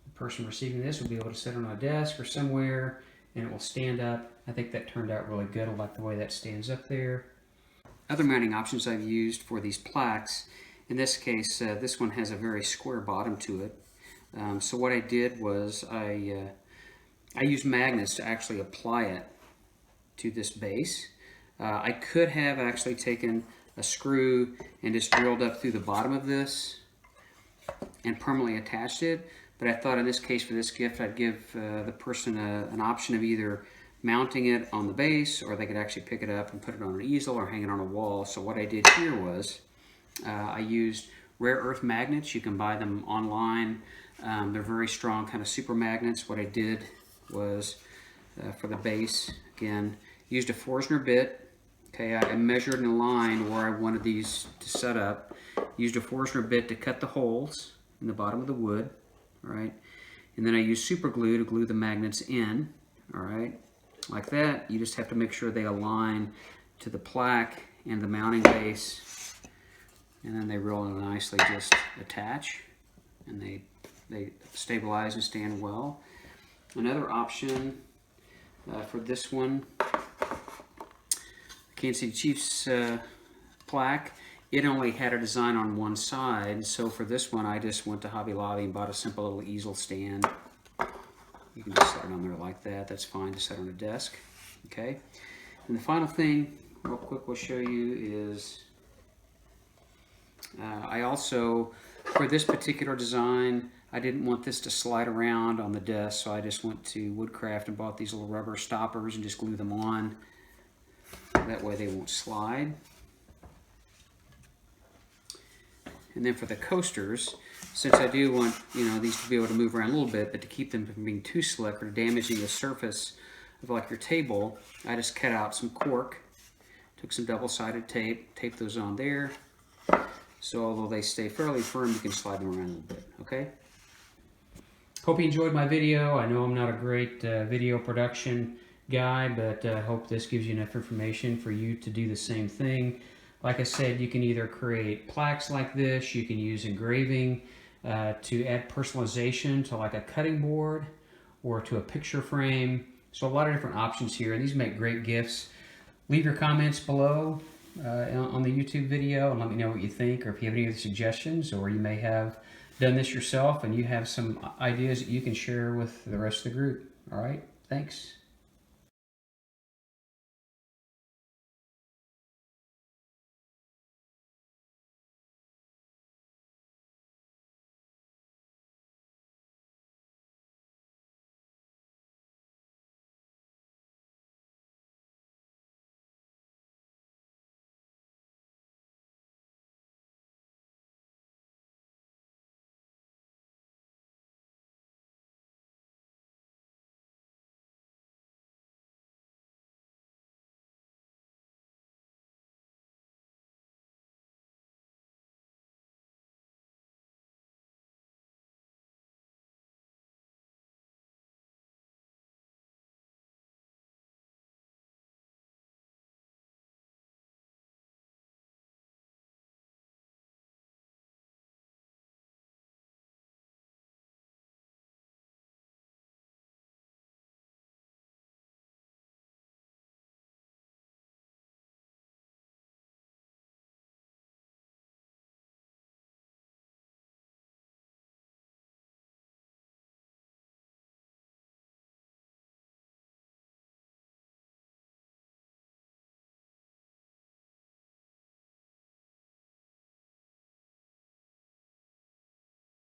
S2: the person receiving this will be able to sit on a desk or somewhere and it will stand up. I think that turned out really good. I like the way that stands up there. Other mounting options I've used for these plaques
S1: In this case, this one has a very square bottom to it. So what I did was I used magnets to actually apply it to this base. I could have actually taken a screw and just drilled up through the bottom of this and permanently attached it, but I thought in this case for this gift I'd give the person an option of either mounting it on the base, or they could actually pick it up and put it on an easel or hang it on a wall. So what I did here was I used rare earth magnets. You can buy them online. They're very strong, kind of super magnets. What I did was for the base, again, used a Forstner bit. Okay, I measured in a line where I wanted these to set up. Used a Forstner bit to cut the holes in the bottom of the wood. All right, and then I used super glue to glue the magnets in. All right, like that. You just have to make sure they align to the plaque and the mounting base, and then they really nicely just attach, and they stabilize and stand well. Another option for this one, Kansas City Chiefs plaque, it only had a design on one side, so for this one I just went to Hobby Lobby and bought a simple little easel stand. You can just set it on there like that. That's fine to set on a desk. Okay, and the final thing, real quick, we'll show you is I also, for this particular design, I didn't want this to slide around on the desk, so I just went to Woodcraft and bought these little rubber stoppers and just glue them on. That way they won't slide. And then for the coasters, since I do want, you know, these to be able to move around a little bit, but to keep them from being too slick or damaging the surface of like your table, I just cut out some cork, took some double-sided tape, taped those on there. So although they stay fairly firm, you can slide them around a little bit, okay? Hope you enjoyed my video. I know I'm not a great video production guy, but I hope this gives you enough information for you to do the same thing. Like I said, you can either create plaques like this, you can use engraving to add personalization to like a cutting board or to a picture frame. So a lot of different options here, and these make great gifts. Leave your comments below on the YouTube video and let me know what you think, or if you have any other suggestions, or you may have done this yourself and you have some ideas that you can share with the rest of the group. All right, thanks.